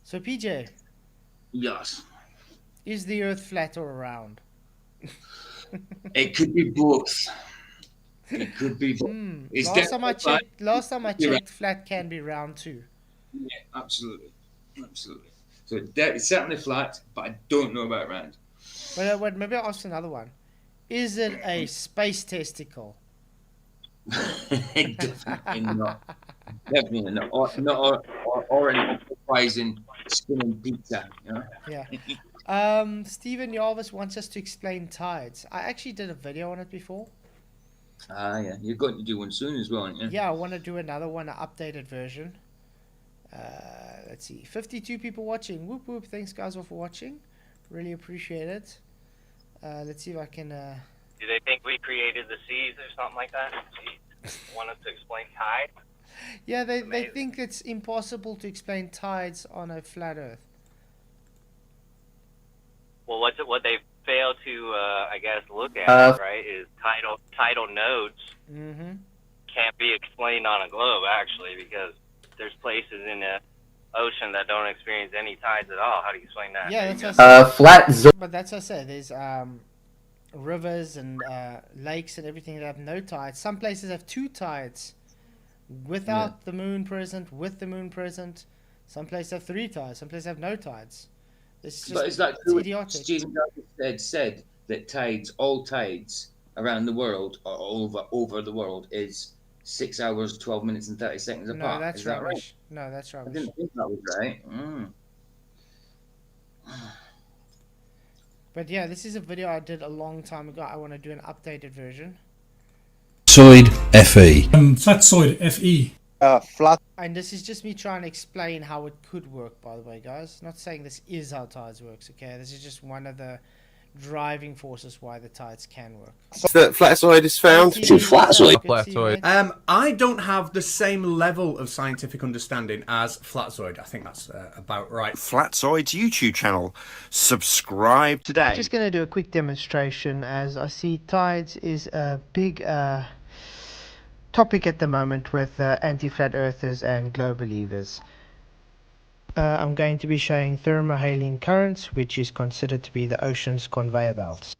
So PJ, Yes. is the Earth flat or round? It could be both. It could be both. It's Last time I definitely checked, flat can be round too. Yeah, absolutely. So it's certainly flat, but I don't know about round. But wait, maybe I'll ask another one. Is it a space testicle? Definitely not. Definitely not. Or an surprising spinning pizza. You know? Yeah. Stephen Jarvis wants us to explain tides. I actually did a video on it before. Yeah. You're going to do one soon as well, aren't you? Yeah, I want to do another one, an updated version. Let's see. 52 people watching. Whoop whoop. Thanks guys all for watching. Really appreciate it. Let's see if I can... Do they think we created the seas or something like that? Want us to explain tide? Yeah, they think it's impossible to explain tides on a flat Earth. Well, what they fail to, I guess, look at, right, is tidal nodes can't be explained on a globe, actually, because there's places in the ocean that don't experience any tides at all. How do you explain that? Yeah, that's what I said. But that's what I said. There's rivers and lakes and everything that have no tides. Some places have 2 tides without the moon present, with the moon present. Some places have 3 tides. Some places have no tides. It's just, but is that true? idiotic. Stephen said that all tides around the world or over the world is 6 hours, 12 minutes and 30 seconds apart. No, that's is that rubbish. right? No, that's rubbish. I didn't think that was right. But yeah, this is a video I did a long time ago. I want to do an updated version. Flatzoid FE. Flatzoid FE. And this is just me trying to explain how it could work, by the way, guys. Not saying this is how tides works, okay? This is just one of the driving forces why the tides can work. That Flatzoid is found. Flatzoid. I don't have the same level of scientific understanding as Flatzoid. I think that's about right. Flatzoid's YouTube channel. Subscribe today. Just going to do a quick demonstration as I see tides is a big topic at the moment with anti-flat earthers and globe believers. I'm going to be showing thermohaline currents, which is considered to be the ocean's conveyor belts.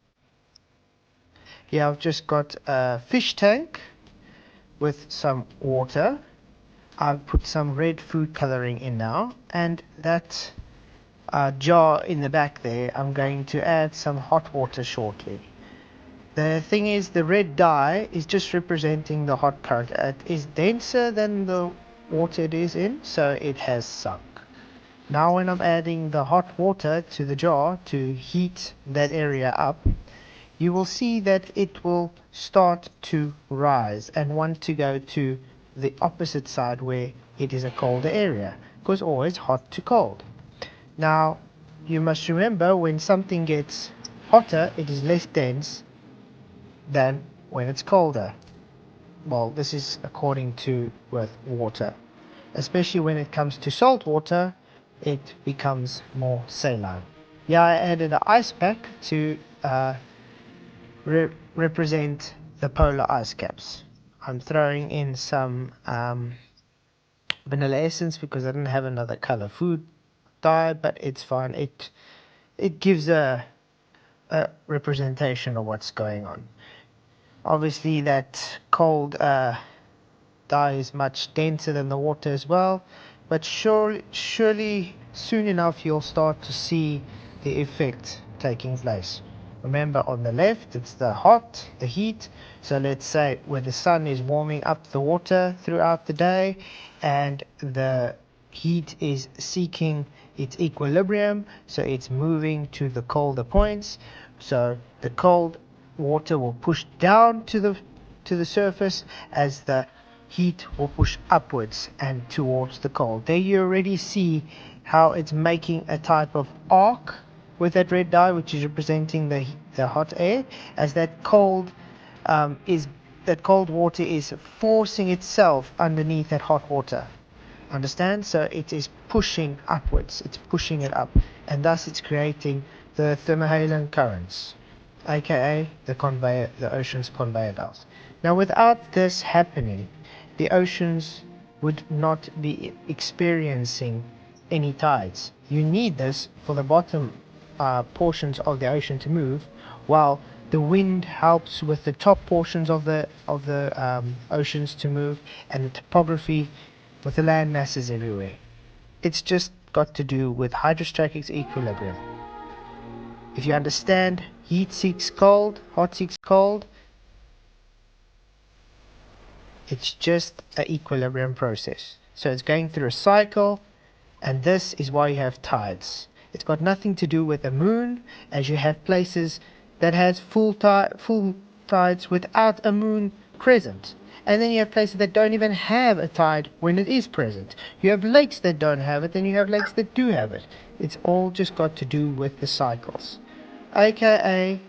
Here I've just got a fish tank with some water. I've put some red food coloring in now, and that jar in the back there, I'm going to add some hot water shortly. The thing is, the red dye is just representing the hot current. It is denser than the water it is in, so it has sunk. Now when I'm adding the hot water to the jar to heat that area up, you will see that it will start to rise and want to go to the opposite side where it is a colder area, because always hot to cold. Now you must remember, when something gets hotter, it is less dense than when it's colder. Well, this is according to with water. Especially when it comes to salt water, it becomes more saline. Yeah, I added an ice pack to represent the polar ice caps. I'm throwing in some vanilla essence because I didn't have another color food dye, but it's fine. It gives a representation of what's going on. Obviously, that cold dye is much denser than the water as well, but surely soon enough you'll start to see the effect taking place. Remember, on the left it's the heat, so let's say where the sun is warming up the water throughout the day and the heat is seeking its equilibrium, so it's moving to the colder points, so the cold water will push down to the surface as the heat will push upwards and towards the cold. There you already see how it's making a type of arc with that red dye, which is representing the hot air, as that cold water is forcing itself underneath that hot water. Understand? So it is pushing upwards, it's pushing it up, and thus it's creating the thermohaline currents, aka the ocean's conveyor belt. Now without this happening, the oceans would not be experiencing any tides. You need this for the bottom portions of the ocean to move, while the wind helps with the top portions of the oceans to move, and the topography with the land masses everywhere. It's just got to do with hydrostatic equilibrium. If you understand heat seeks cold, hot seeks cold, it's just an equilibrium process. So it's going through a cycle, and this is why you have tides. It's got nothing to do with the moon, as you have places that has full tides without a moon present. And then you have places that don't even have a tide when it is present. You have lakes that don't have it, and you have lakes that do have it. It's all just got to do with the cycles. AKA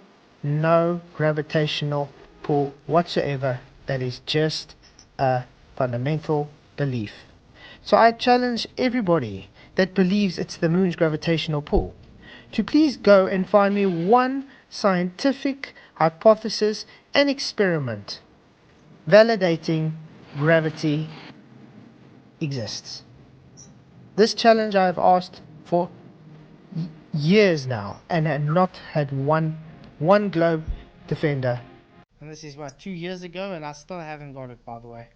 no gravitational pull whatsoever. That is just a fundamental belief. So I challenge everybody that believes it's the moon's gravitational pull to please go and find me one scientific hypothesis and experiment validating gravity exists. This challenge I have asked for years now and have not had one globe defender. And this is what, 2 years ago, and I still haven't got it, by the way.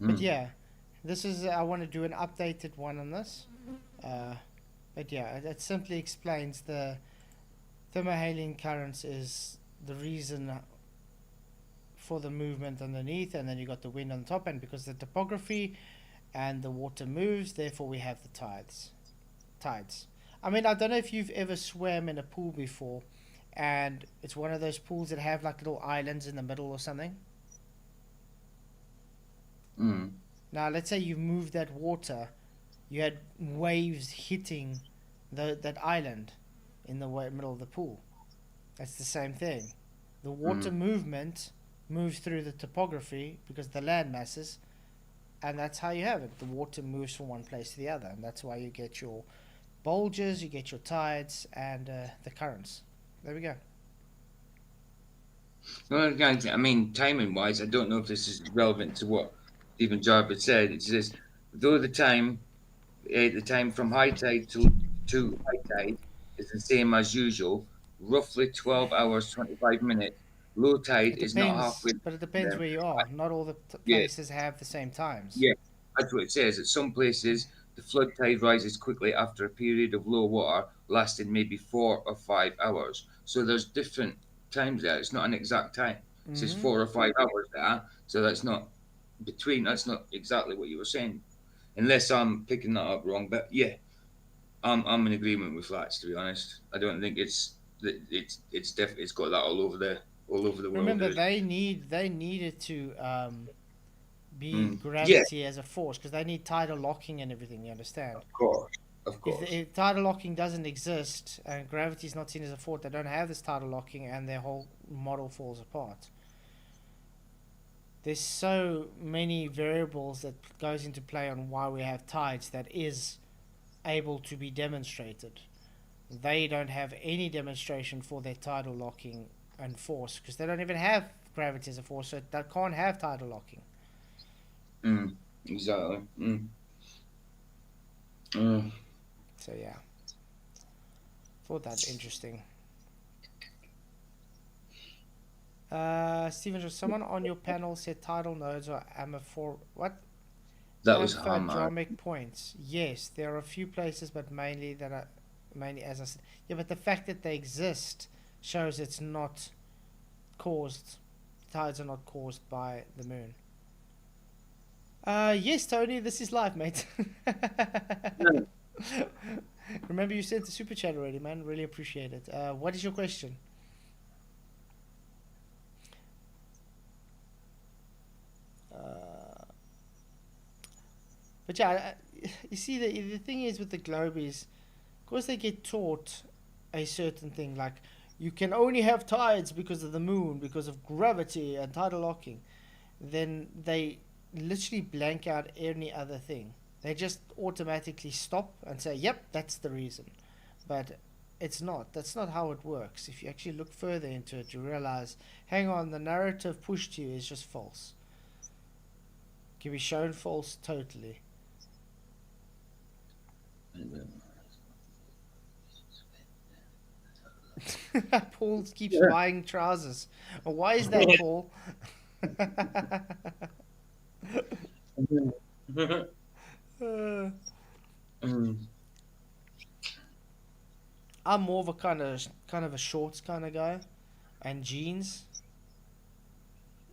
But yeah, this is, I want to do an updated one on this. But yeah, it simply explains the thermohaline currents is the reason for the movement underneath, and then you got the wind on top, and because the topography and the water moves, therefore we have the tides. I mean, I don't know if you've ever swam in a pool before, and it's one of those pools that have like little islands in the middle or something. Now let's say you moved that water, you had waves hitting that island in the middle of the pool. That's the same thing. The water movement moves through the topography because the land masses, and that's how you have it. The water moves from one place to the other, and that's why you get your bulges, you get your tides, and the currents. There we go. Well, guys, I mean, timing-wise, I don't know if this is relevant to what Stephen Jarvis said. It says, though the time from high tide to high tide is the same as usual, roughly 12 hours, 25 minutes, low tide is not halfway. But it depends there. where you are. Not all the places have the same times. Yeah, that's what it says. At some places, The flood tide rises quickly after a period of low water lasting maybe 4 or 5 hours. So there's different times there. It's not an exact time. It says 4 or 5 hours there. So that's not between. That's not exactly what you were saying, unless I'm picking that up wrong. But yeah, I'm in agreement with Flats, to be honest. I don't think it's definitely it's got that all over the world. Remember, they needed to be Yeah, gravity as a force because they need tidal locking and everything. You understand? of course. If tidal locking doesn't exist and gravity is not seen as a force, they don't have this tidal locking, and their whole model falls apart. There's so many variables that goes into play on why we have tides that is able to be demonstrated. They don't have any demonstration for their tidal locking and force because they don't even have gravity as a force, so they can't have tidal locking. Exactly. So yeah, thought that interesting. Stephen, someone on your panel said tidal nodes are what? That was Hammer. Amphodromic points. Yes, there are a few places, but mainly as I said. Yeah, but the fact that they exist shows it's not caused. Tides are not caused by the moon. Yes, Tony, this is live, mate. Remember, you sent the super chat already, man. Really appreciate it. What is your question? But yeah, you see, the thing is with the globe is, of course, they get taught a certain thing, like you can only have tides because of the moon, because of gravity and tidal locking. Then they literally blank out any other thing. They just automatically stop and say, yep, that's the reason. But it's not. That's not how it works. If you actually look further into it, you realize, hang on, the narrative pushed to you is just false. Can be shown false totally. Paul keeps buying trousers. Why is that, Paul? I'm more of a kind of a shorts kind of guy, and jeans.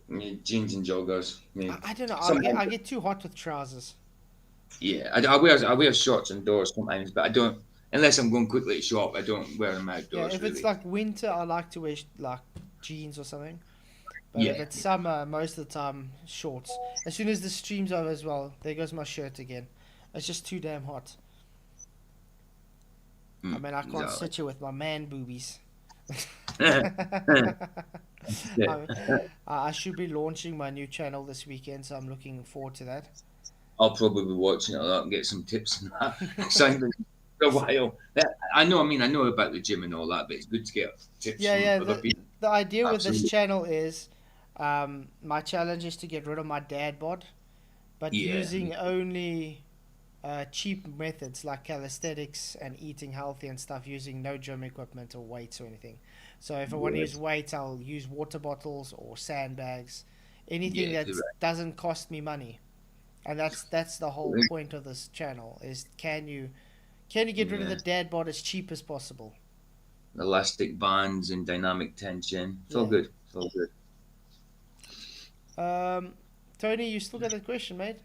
Jeans and joggers. I don't know. I get too hot with trousers. Yeah, I wear shorts indoors sometimes, but I don't unless I'm going quickly to shop. I don't wear them outdoors. Yeah, if it's like winter, I like to wear like jeans or something. But if it's summer, most of the time shorts. As soon as the stream's over as well, there goes my shirt again. It's just too damn hot. I mean, I can't sit here with my man boobies. I should be launching my new channel this weekend, so I'm looking forward to that. I'll probably be watching it a lot and get some tips on that. Sounding for a while. I know about the gym and all that, but it's good to get tips from other people. The idea with this channel is, my challenge is to get rid of my dad bod, but using only cheap methods like calisthenics and eating healthy and stuff, using no gym equipment or weights or anything. So if I want to use weights, I'll use water bottles or sandbags, anything that doesn't cost me money. And that's the whole point of this channel is can you get rid of the dad bod as cheap as possible? Elastic bands and dynamic tension. It's all good. It's all good. Tony, you still got that question, mate?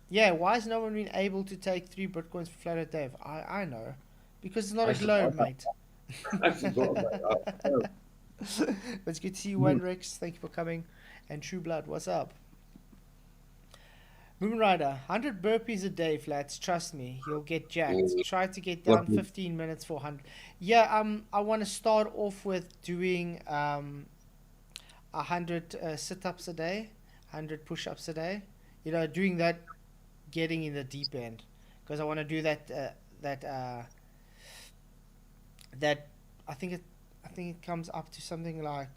Yeah, why has no one been able to take 3 Bitcoins for Flatzoid Dave? I know. Because it's not a globe, mate. I forgot about that. It's good to see you, Wayne Rex. Thank you for coming. And True Blood, what's up? Moonrider, 100 burpees a day, Flats. Trust me, you'll get jacked. Try to get down 15 minutes for 100. Yeah, I want to start off with doing 100 sit-ups a day, 100 push-ups a day. You know, doing that, getting in the deep end, because I want to do that. I think it comes up to something like.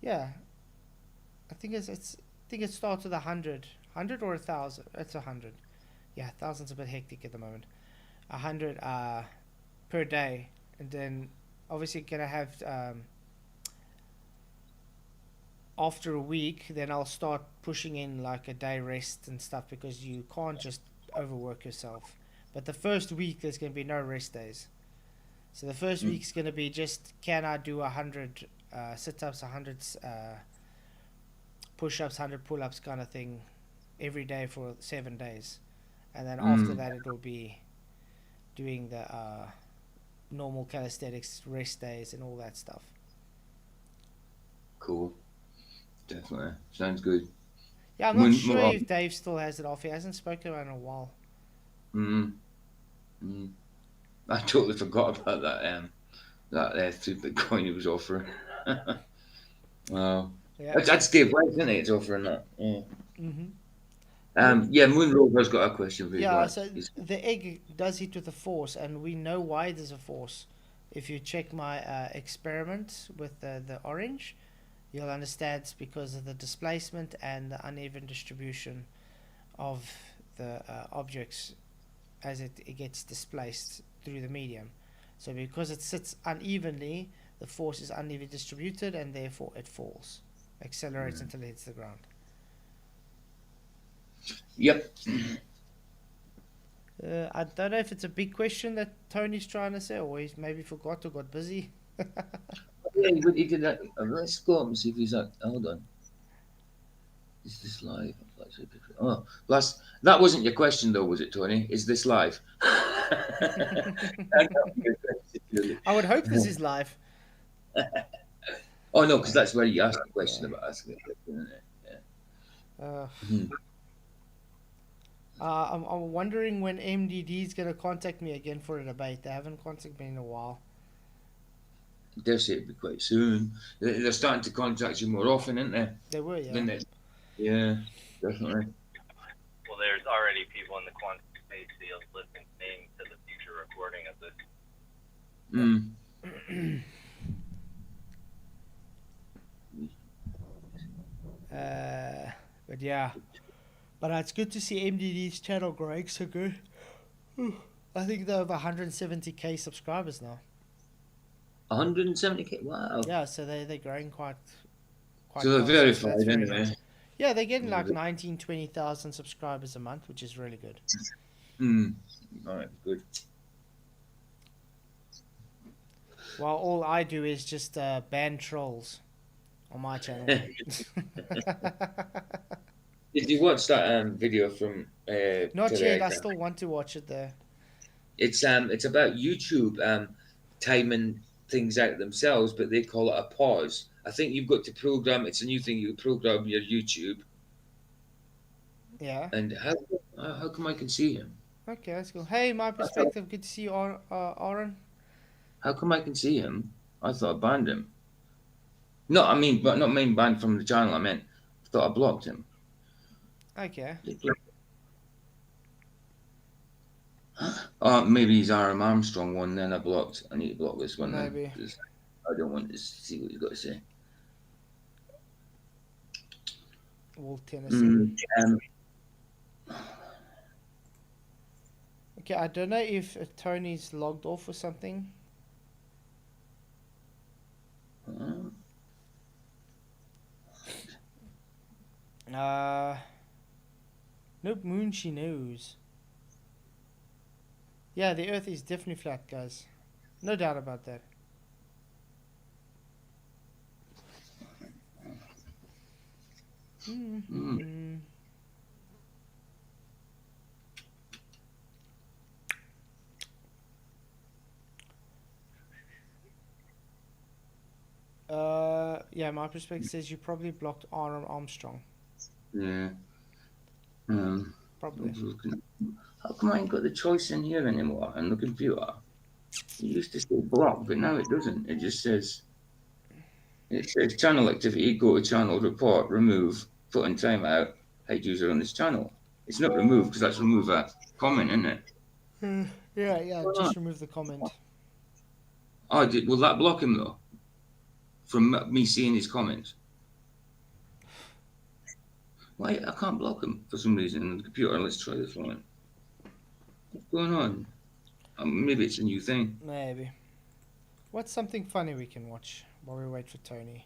Yeah, I think it starts with 100 or 1,000. It's 100. Yeah, 1,000's a bit hectic at the moment. 100 per day, and then obviously gonna have after a week, then I'll start pushing in like a day rest and stuff, because you can't just overwork yourself. But the first week there's going to be no rest days. So the first week's going to be just, can I do 100 sit-ups, 100 push-ups, 100 pull-ups kind of thing every day for 7 days. And then after that it will be doing the normal calisthenics rest days and all that stuff. Cool. Definitely. Sounds good. Yeah, I'm not sure if Dave still has it off. He hasn't spoken about it in a while. I totally forgot about that that 3 Bitcoin he was offering. Wow. Yeah. That's Dave White, isn't it? It's offering that. Yeah. Moon Rover's got a question for you. Yeah, so the egg does hit with a force, and we know why there's a force. If you check my experiment with the orange, you'll understand it's because of the displacement and the uneven distribution of the objects as it gets displaced through the medium. So because it sits unevenly, the force is unevenly distributed, and therefore it falls, accelerates until it hits the ground. Yep. I don't know if it's a big question that Tony's trying to say, or he's maybe forgot or got busy. Yeah, he did that. Let's go up and see if he's at. Hold on. Is this live? Oh, that wasn't your question though, was it, Tony? Is this live? I would hope this is live. Oh no, because that's where you asked the question about asking a question, isn't it? Yeah. I'm wondering when MDD is going to contact me again for a debate. They haven't contacted me in a while. I dare say it'll be quite soon. They're starting to contact you more often, aren't they? They were, yeah. Yeah, definitely. Well, there's already people in the quantum space field listening to the future recording of this. But yeah. But it's good to see MDD's channel growing so good. I think they're over 170k subscribers now. 170k? Wow. Yeah, so they're growing quite so they're verified very anyway. good. Yeah, they're getting like 20,000 subscribers a month, which is really good. Alright, good. While all I do is just ban trolls on my channel. Did you watch that video from Not today? yet, I still want to watch it though. It's about YouTube timing things out themselves, but they call it a pause. I think you've got to program. It's a new thing. You program your YouTube. Yeah. And how come I can see him? Okay, that's cool. Hey, my perspective. Good to see you, Aaron. How come I can see him? I thought I banned him. No, I mean, but not main banned from the channel. I meant, I thought I blocked him. Okay. Maybe he's RM Armstrong one. Then I blocked. I need to block this one. Maybe. Then, I don't want to see what he's got to say. Wall Tennessee. Okay, I don't know if Tony's logged off or something. Nope, moon she knows. Yeah, the Earth is definitely flat, guys. No doubt about that. Yeah, my perspective says you probably blocked Arm Armstrong. Yeah. Probably. How come I ain't got the choice in here anymore on the computer? It used to say block, but now it doesn't. It just says channel activity, go to channel, report, remove, put in timeout, hide user on this channel. It's not remove because that's remove a comment, isn't it? Yeah, just remove the comment. Oh, will that block him though? From me seeing his comments? Why? I can't block him for some reason on the computer. Let's try this one. What's going on? Maybe it's a new thing. Maybe. What's something funny we can watch while we wait for Tony?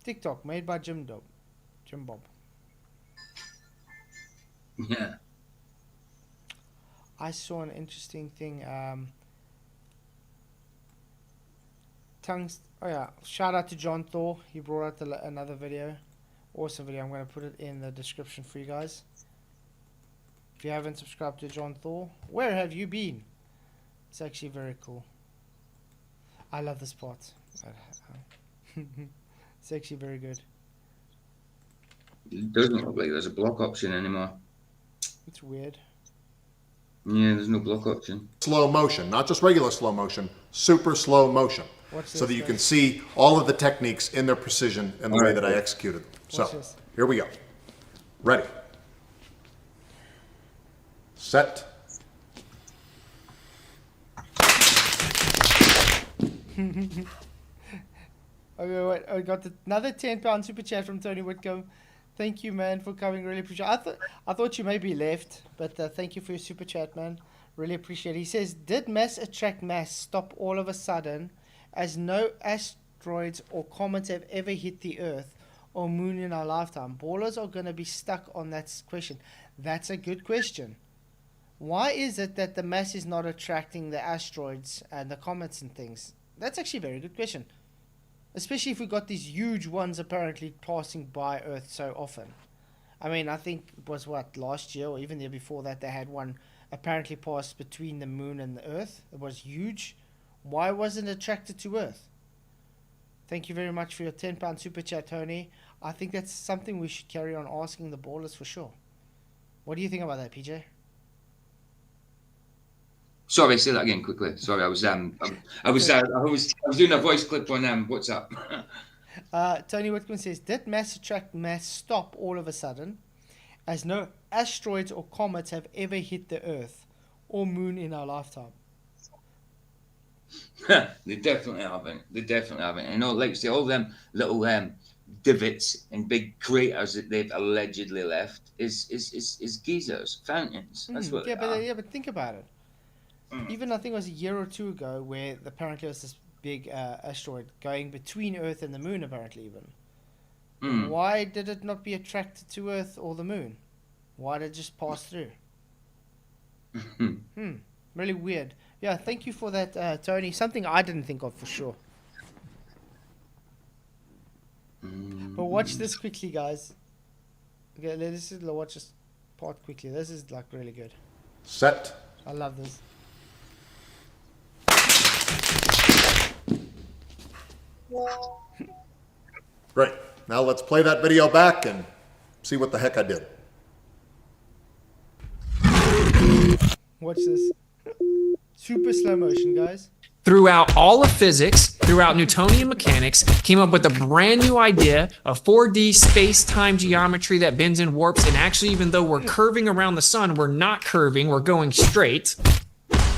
TikTok made by Jim Bob. Yeah. I saw an interesting thing. Oh yeah, shout out to John Thor. He brought out another video. Awesome video. I'm going to put it in the description for you guys. If you haven't subscribed to John Thor, where have you been? It's actually very cool. I love this part. It's actually very good. It doesn't look like there's a block option anymore. It's weird. Yeah, there's no block option. Slow motion, not just regular slow motion, super slow motion. So that you can see all of the techniques in their precision and the way that I executed them. So, here we go. Ready. Set. Okay, wait, I got another £10 super chat from Tony Whitcomb. Thank you, man, for coming. Really appreciate it. I thought you maybe left, but thank you for your super chat, man. Really appreciate it. He says, did mass attract mass stop all of a sudden as no asteroids or comets have ever hit the Earth or Moon in our lifetime? Ballers are going to be stuck on that question. That's a good question. Why is it that the mass is not attracting the asteroids and the comets and things? That's actually a very good question. Especially if we got these huge ones apparently passing by Earth so often. I mean, I think it was last year or even the year before that they had one apparently pass between the Moon and the Earth. It was huge. Why wasn't it attracted to Earth? Thank you very much for your £10 super chat, Tony. I think that's something we should carry on asking the ballers for sure. What do you think about that, PJ? Sorry, say that again quickly. Sorry, I was doing a voice clip on WhatsApp. Tony Whitcomb says, did mass attract mass stop all of a sudden, as no asteroids or comets have ever hit the Earth or Moon in our lifetime? They definitely haven't. I know, like say, all them little divots and big craters that they've allegedly left is geysers, fountains. That's what. But think about it. Even I think it was a year or two ago where apparently there was this big asteroid going between Earth and the Moon, apparently even. Why did it not be attracted to Earth or the Moon? Why did it just pass through? Really weird. Yeah, thank you for that, Tony. Something I didn't think of for sure. But watch this quickly, guys. Okay, let's watch this part quickly. This is like really good. Set. I love this. Great. Now let's play that video back and see what the heck I did. Watch this. Super slow motion, guys. Throughout all of physics, throughout Newtonian mechanics, came up with a brand new idea of 4D space-time geometry that bends and warps, and actually, even though we're curving around the sun, we're not curving, we're going straight.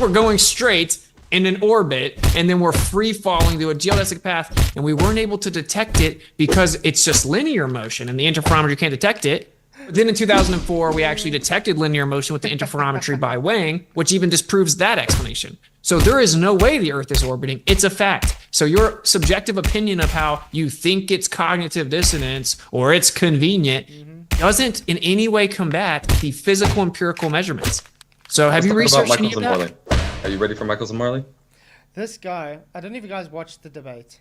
We're going straight in an orbit, and then we're free-falling through a geodesic path, and we weren't able to detect it because it's just linear motion, and the interferometry can't detect it. Then in 2004, we actually detected linear motion with the interferometry by weighing, which even disproves that explanation. So there is no way the Earth is orbiting. It's a fact. So your subjective opinion of how you think it's cognitive dissonance or it's convenient doesn't in any way combat the physical empirical measurements. So have you researched any of that? Are you ready for Michaels and Marley? This guy, I don't know if you guys watched the debate.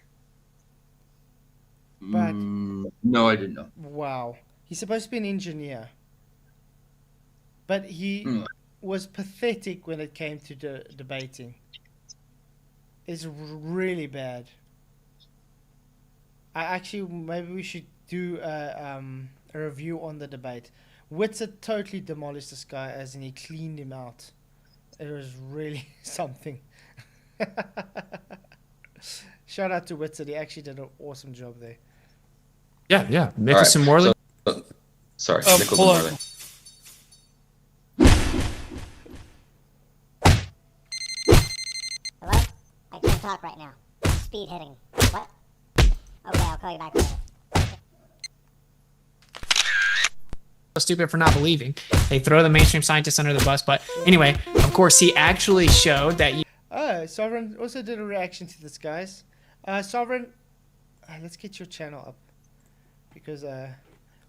But no, I didn't know. Wow. He's supposed to be an engineer. But he was pathetic when it came to debating. It's really bad. Maybe we should do a review on the debate. Witzer totally demolished this guy, as in he cleaned him out. It was really something. Shout out to Witzer. He actually did an awesome job there. Yeah. Nichols and Morley. Sorry, Nichols and Morley. Hello? I can't talk right now. Speed hitting. What? Okay, I'll call you back later. Stupid for not believing. They throw the mainstream scientists under the bus. But anyway, of course, he actually showed that. Sovereign also did a reaction to this, guys. Sovereign, let's get your channel up. because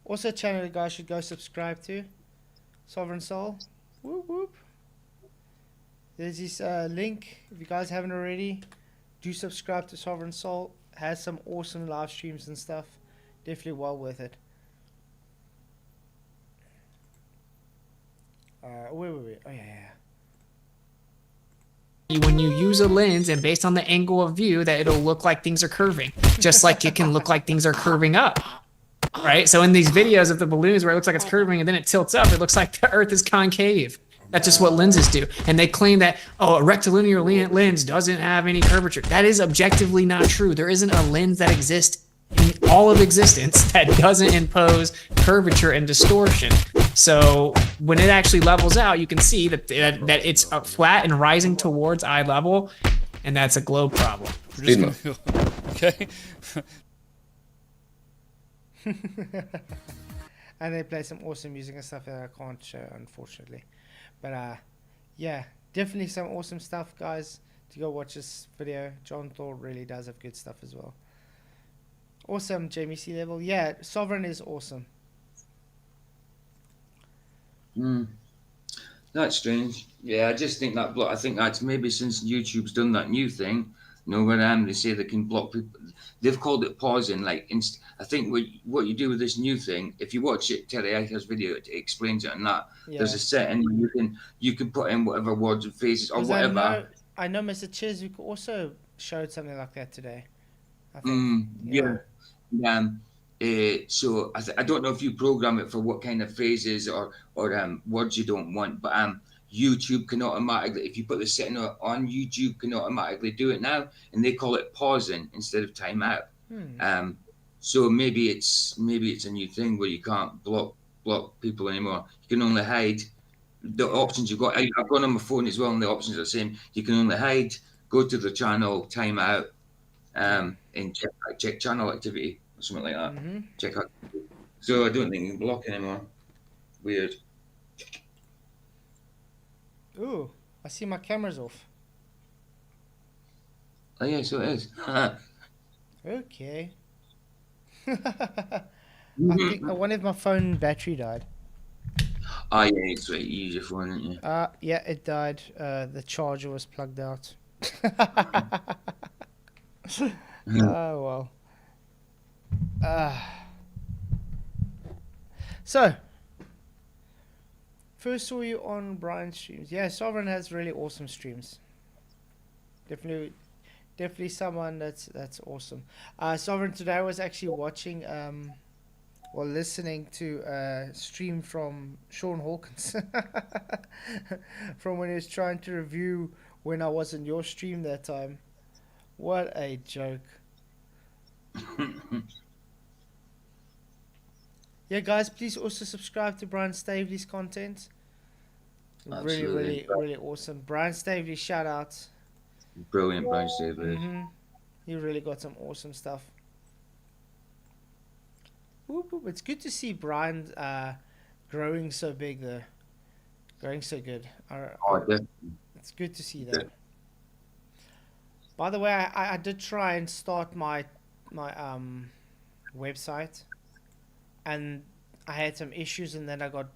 also a channel you guys should go subscribe to, Sovereign Soul. Whoop whoop. There's this link. If you guys haven't already, do subscribe to Sovereign Soul. Has some awesome live streams and stuff. Definitely well worth it. Wait. Oh yeah. When you use a lens and based on the angle of view that it'll look like things are curving, just like it can look like things are curving up, right? So in these videos of the balloons where it looks like it's curving and then it tilts up, it looks like the earth is concave. That's just what lenses do. And they claim that, oh, a rectilinear lens doesn't have any curvature. That is objectively not true. There isn't a lens that exists in all of existence that doesn't impose curvature and distortion. So when it actually levels out, you can see that it's flat and rising towards eye level, and that's a globe problem. Okay. And they play some awesome music and stuff that I can't show, unfortunately. But yeah, definitely some awesome stuff, guys, to go watch this video. John Thor really does have good stuff as well. Awesome, Jamie C. Level. Yeah, Sovereign is awesome. That's strange. Yeah, I just think that I think that's maybe since YouTube's done that new thing, where they say they can block people. They've called it pausing. Like, I think what you do with this new thing, if you watch it, Terry Eicher's video, it explains it, and that there's a setting you can put in whatever words and phrases or whatever. I know Mr. Chiswick also showed something like that today. I think. So I don't know if you program it for what kind of phrases or words you don't want, but YouTube can automatically, if you put the setting on, YouTube can automatically do it now, and they call it pausing instead of timeout. So maybe it's a new thing where you can't block people anymore. You can only hide the options you've got. I've gone on my phone as well, and the options are the same. You can only hide, go to the channel, time out, and check channel activity or something like that. Check out. So I don't think you can block anymore. Weird. Ooh, I see my camera's off. Oh yeah, so it is. Okay. I wonder if my phone battery died. Oh yeah, it's right. You use your phone, don't you? Yeah, it died. The charger was plugged out. Oh well. So, first saw you on Brian's streams. Yeah, Sovereign has really awesome streams. Definitely someone that's awesome. Sovereign today was actually watching listening to a stream from Sean Hawkins from when he was trying to review when I was in your stream that time. What a joke. Yeah, guys, please also subscribe to Brian Stavely's content. Absolutely. Really awesome. Brian Stavely, shout out. Brilliant, Brian Stavely. He really got some awesome stuff. Whoop, whoop. It's good to see Brian growing so big, though. Growing so good. It's good to see that. Yeah. By the way, I did try and start my website, and I had some issues, and then I got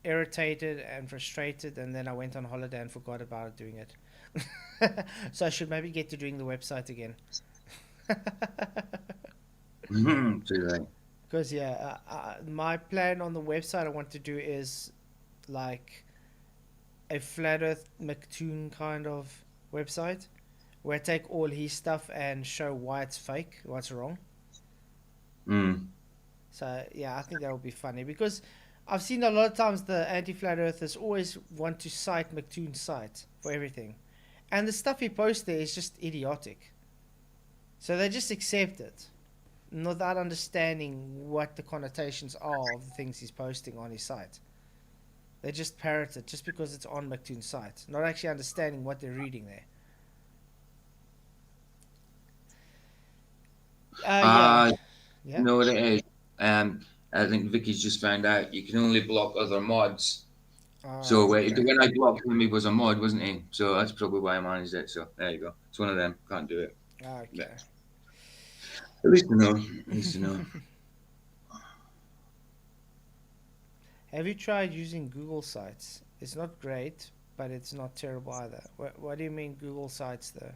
irritated and frustrated, and then I went on holiday and forgot about doing it. So I should maybe get to doing the website again. Because my plan on the website I want to do is like a flat earth McToon kind of website where I take all his stuff and show why it's fake, what's wrong. So yeah, I think that would be funny, because I've seen a lot of times the anti-flat earthers always want to cite McToon's site for everything, and the stuff he posts there is just idiotic. So they just accept it without understanding what the connotations are of the things he's posting on his site. They just parrot it just because it's on McToon's site, not actually understanding what they're reading there. You know what it is? I think Vicky's just found out you can only block other mods. So when I blocked him, he was a mod, wasn't he? So that's probably why I managed it. So there you go. It's one of them. Can't do it. Okay. At least to know. Have you tried using Google Sites? It's not great, but it's not terrible either. What do you mean Google Sites though?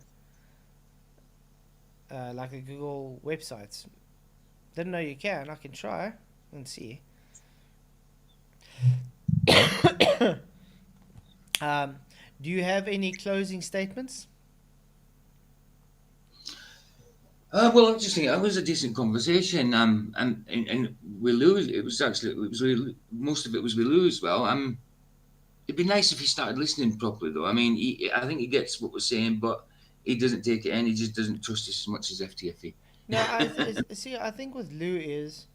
Like the Google websites. Didn't know you can. I can try and see. Do you have any closing statements? Well, I'm just thinking it was a decent conversation. And we lose. It was really, most of it was we lose. Well, it'd be nice if he started listening properly, though. I mean, I think he gets what we're saying, but he doesn't take it in. He just doesn't trust us as much as FTFE. No, see, I think with Lou is,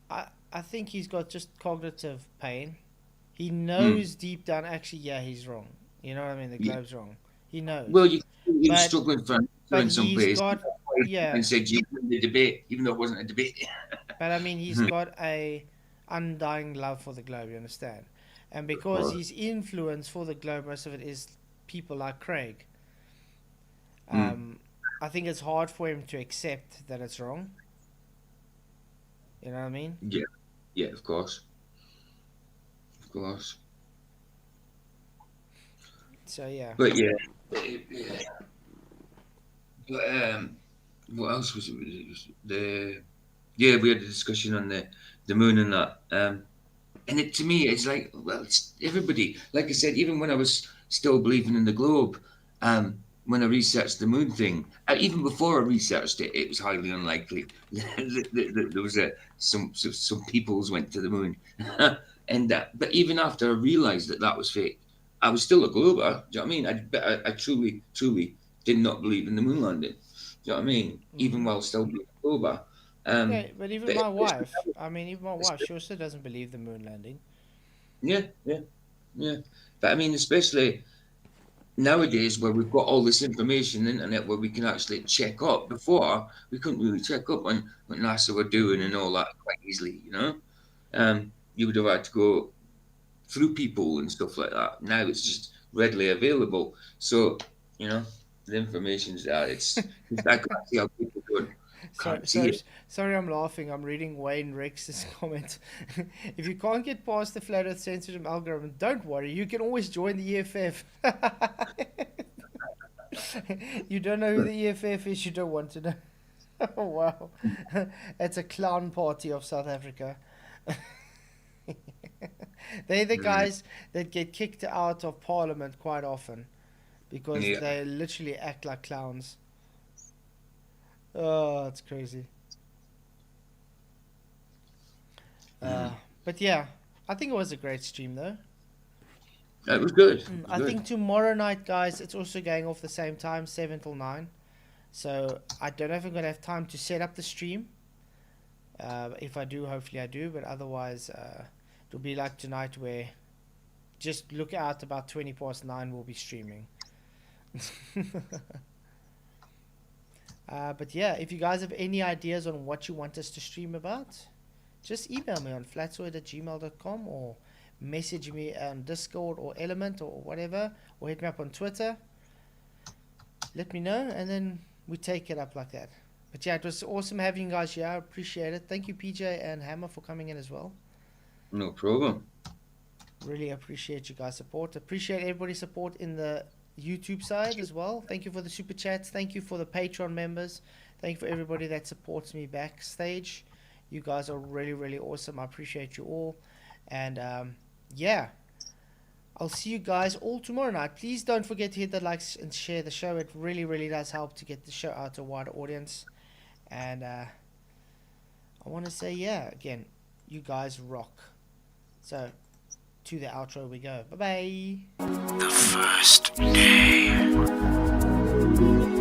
I think he's got just cognitive pain. He knows deep down, actually, yeah, he's wrong. You know what I mean? The globe's wrong. He knows. Well, he was struggling for in some place. Yeah. And said you win the debate, even though it wasn't a debate. But I mean, he's got a undying love for the globe. You understand? And because his influence for the globe, most of it is people like Craig. I think it's hard for him to accept that it's wrong. You know what I mean? Yeah, of course. So yeah. But yeah. But what else was it? We had a discussion on the moon and that. And to me, it's like, well, it's everybody. Like I said, even when I was still believing in the globe, when I researched the moon thing, even before I researched it, it was highly unlikely. There was some peoples went to the moon, and but even after I realised that was fake, I was still a glober. Do you know what I mean? I truly did not believe in the moon landing. Do you know what I mean? Even while still being a glober. Yeah, but even my wife, she also doesn't believe the moon landing. Yeah. But I mean, especially nowadays where we've got all this information on the internet where we can actually check up. Before, we couldn't really check up on what NASA were doing and all that quite easily, you know? You would have had to go through people and stuff like that. Now it's just readily available. So, you know, the information's there. It's I can't see how people do it. Sorry, I'm laughing. I'm reading Wayne Rex's comment. If you can't get past the flat earth censorship algorithm, don't worry. You can always join the EFF. You don't know who the EFF is, you don't want to know. Oh, wow. It's a clown party of South Africa. They're the guys that get kicked out of Parliament quite often because they literally act like clowns. Oh, it's crazy. But yeah, I think it was a great stream though. It was good. I think tomorrow night, guys, it's also going off the same time, 7 till 9. So I don't know if I'm going to have time to set up the stream. If I do, hopefully I do. But otherwise, it'll be like tonight where just look out about 20 past 9 we'll be streaming. But yeah, if you guys have any ideas on what you want us to stream about, just email me on flatzoid@gmail.com or message me on Discord or Element or whatever, or hit me up on Twitter. Let me know, and then we take it up like that. But yeah, it was awesome having you guys here. I appreciate it. Thank you, PJ and Hammer, for coming in as well. No problem. Really appreciate you guys' support. Appreciate everybody's support in the YouTube side as well. Thank you for the super chats. Thank you for the Patreon members. Thank you for everybody that supports me backstage. You guys are really, really awesome. I appreciate you all. And yeah, I'll see you guys all tomorrow night. Please don't forget to hit the likes and share the show. It really, really does help to get the show out to a wider audience. And I want to say, yeah, again, you guys rock. So to the outro we go. Bye-bye. The first day.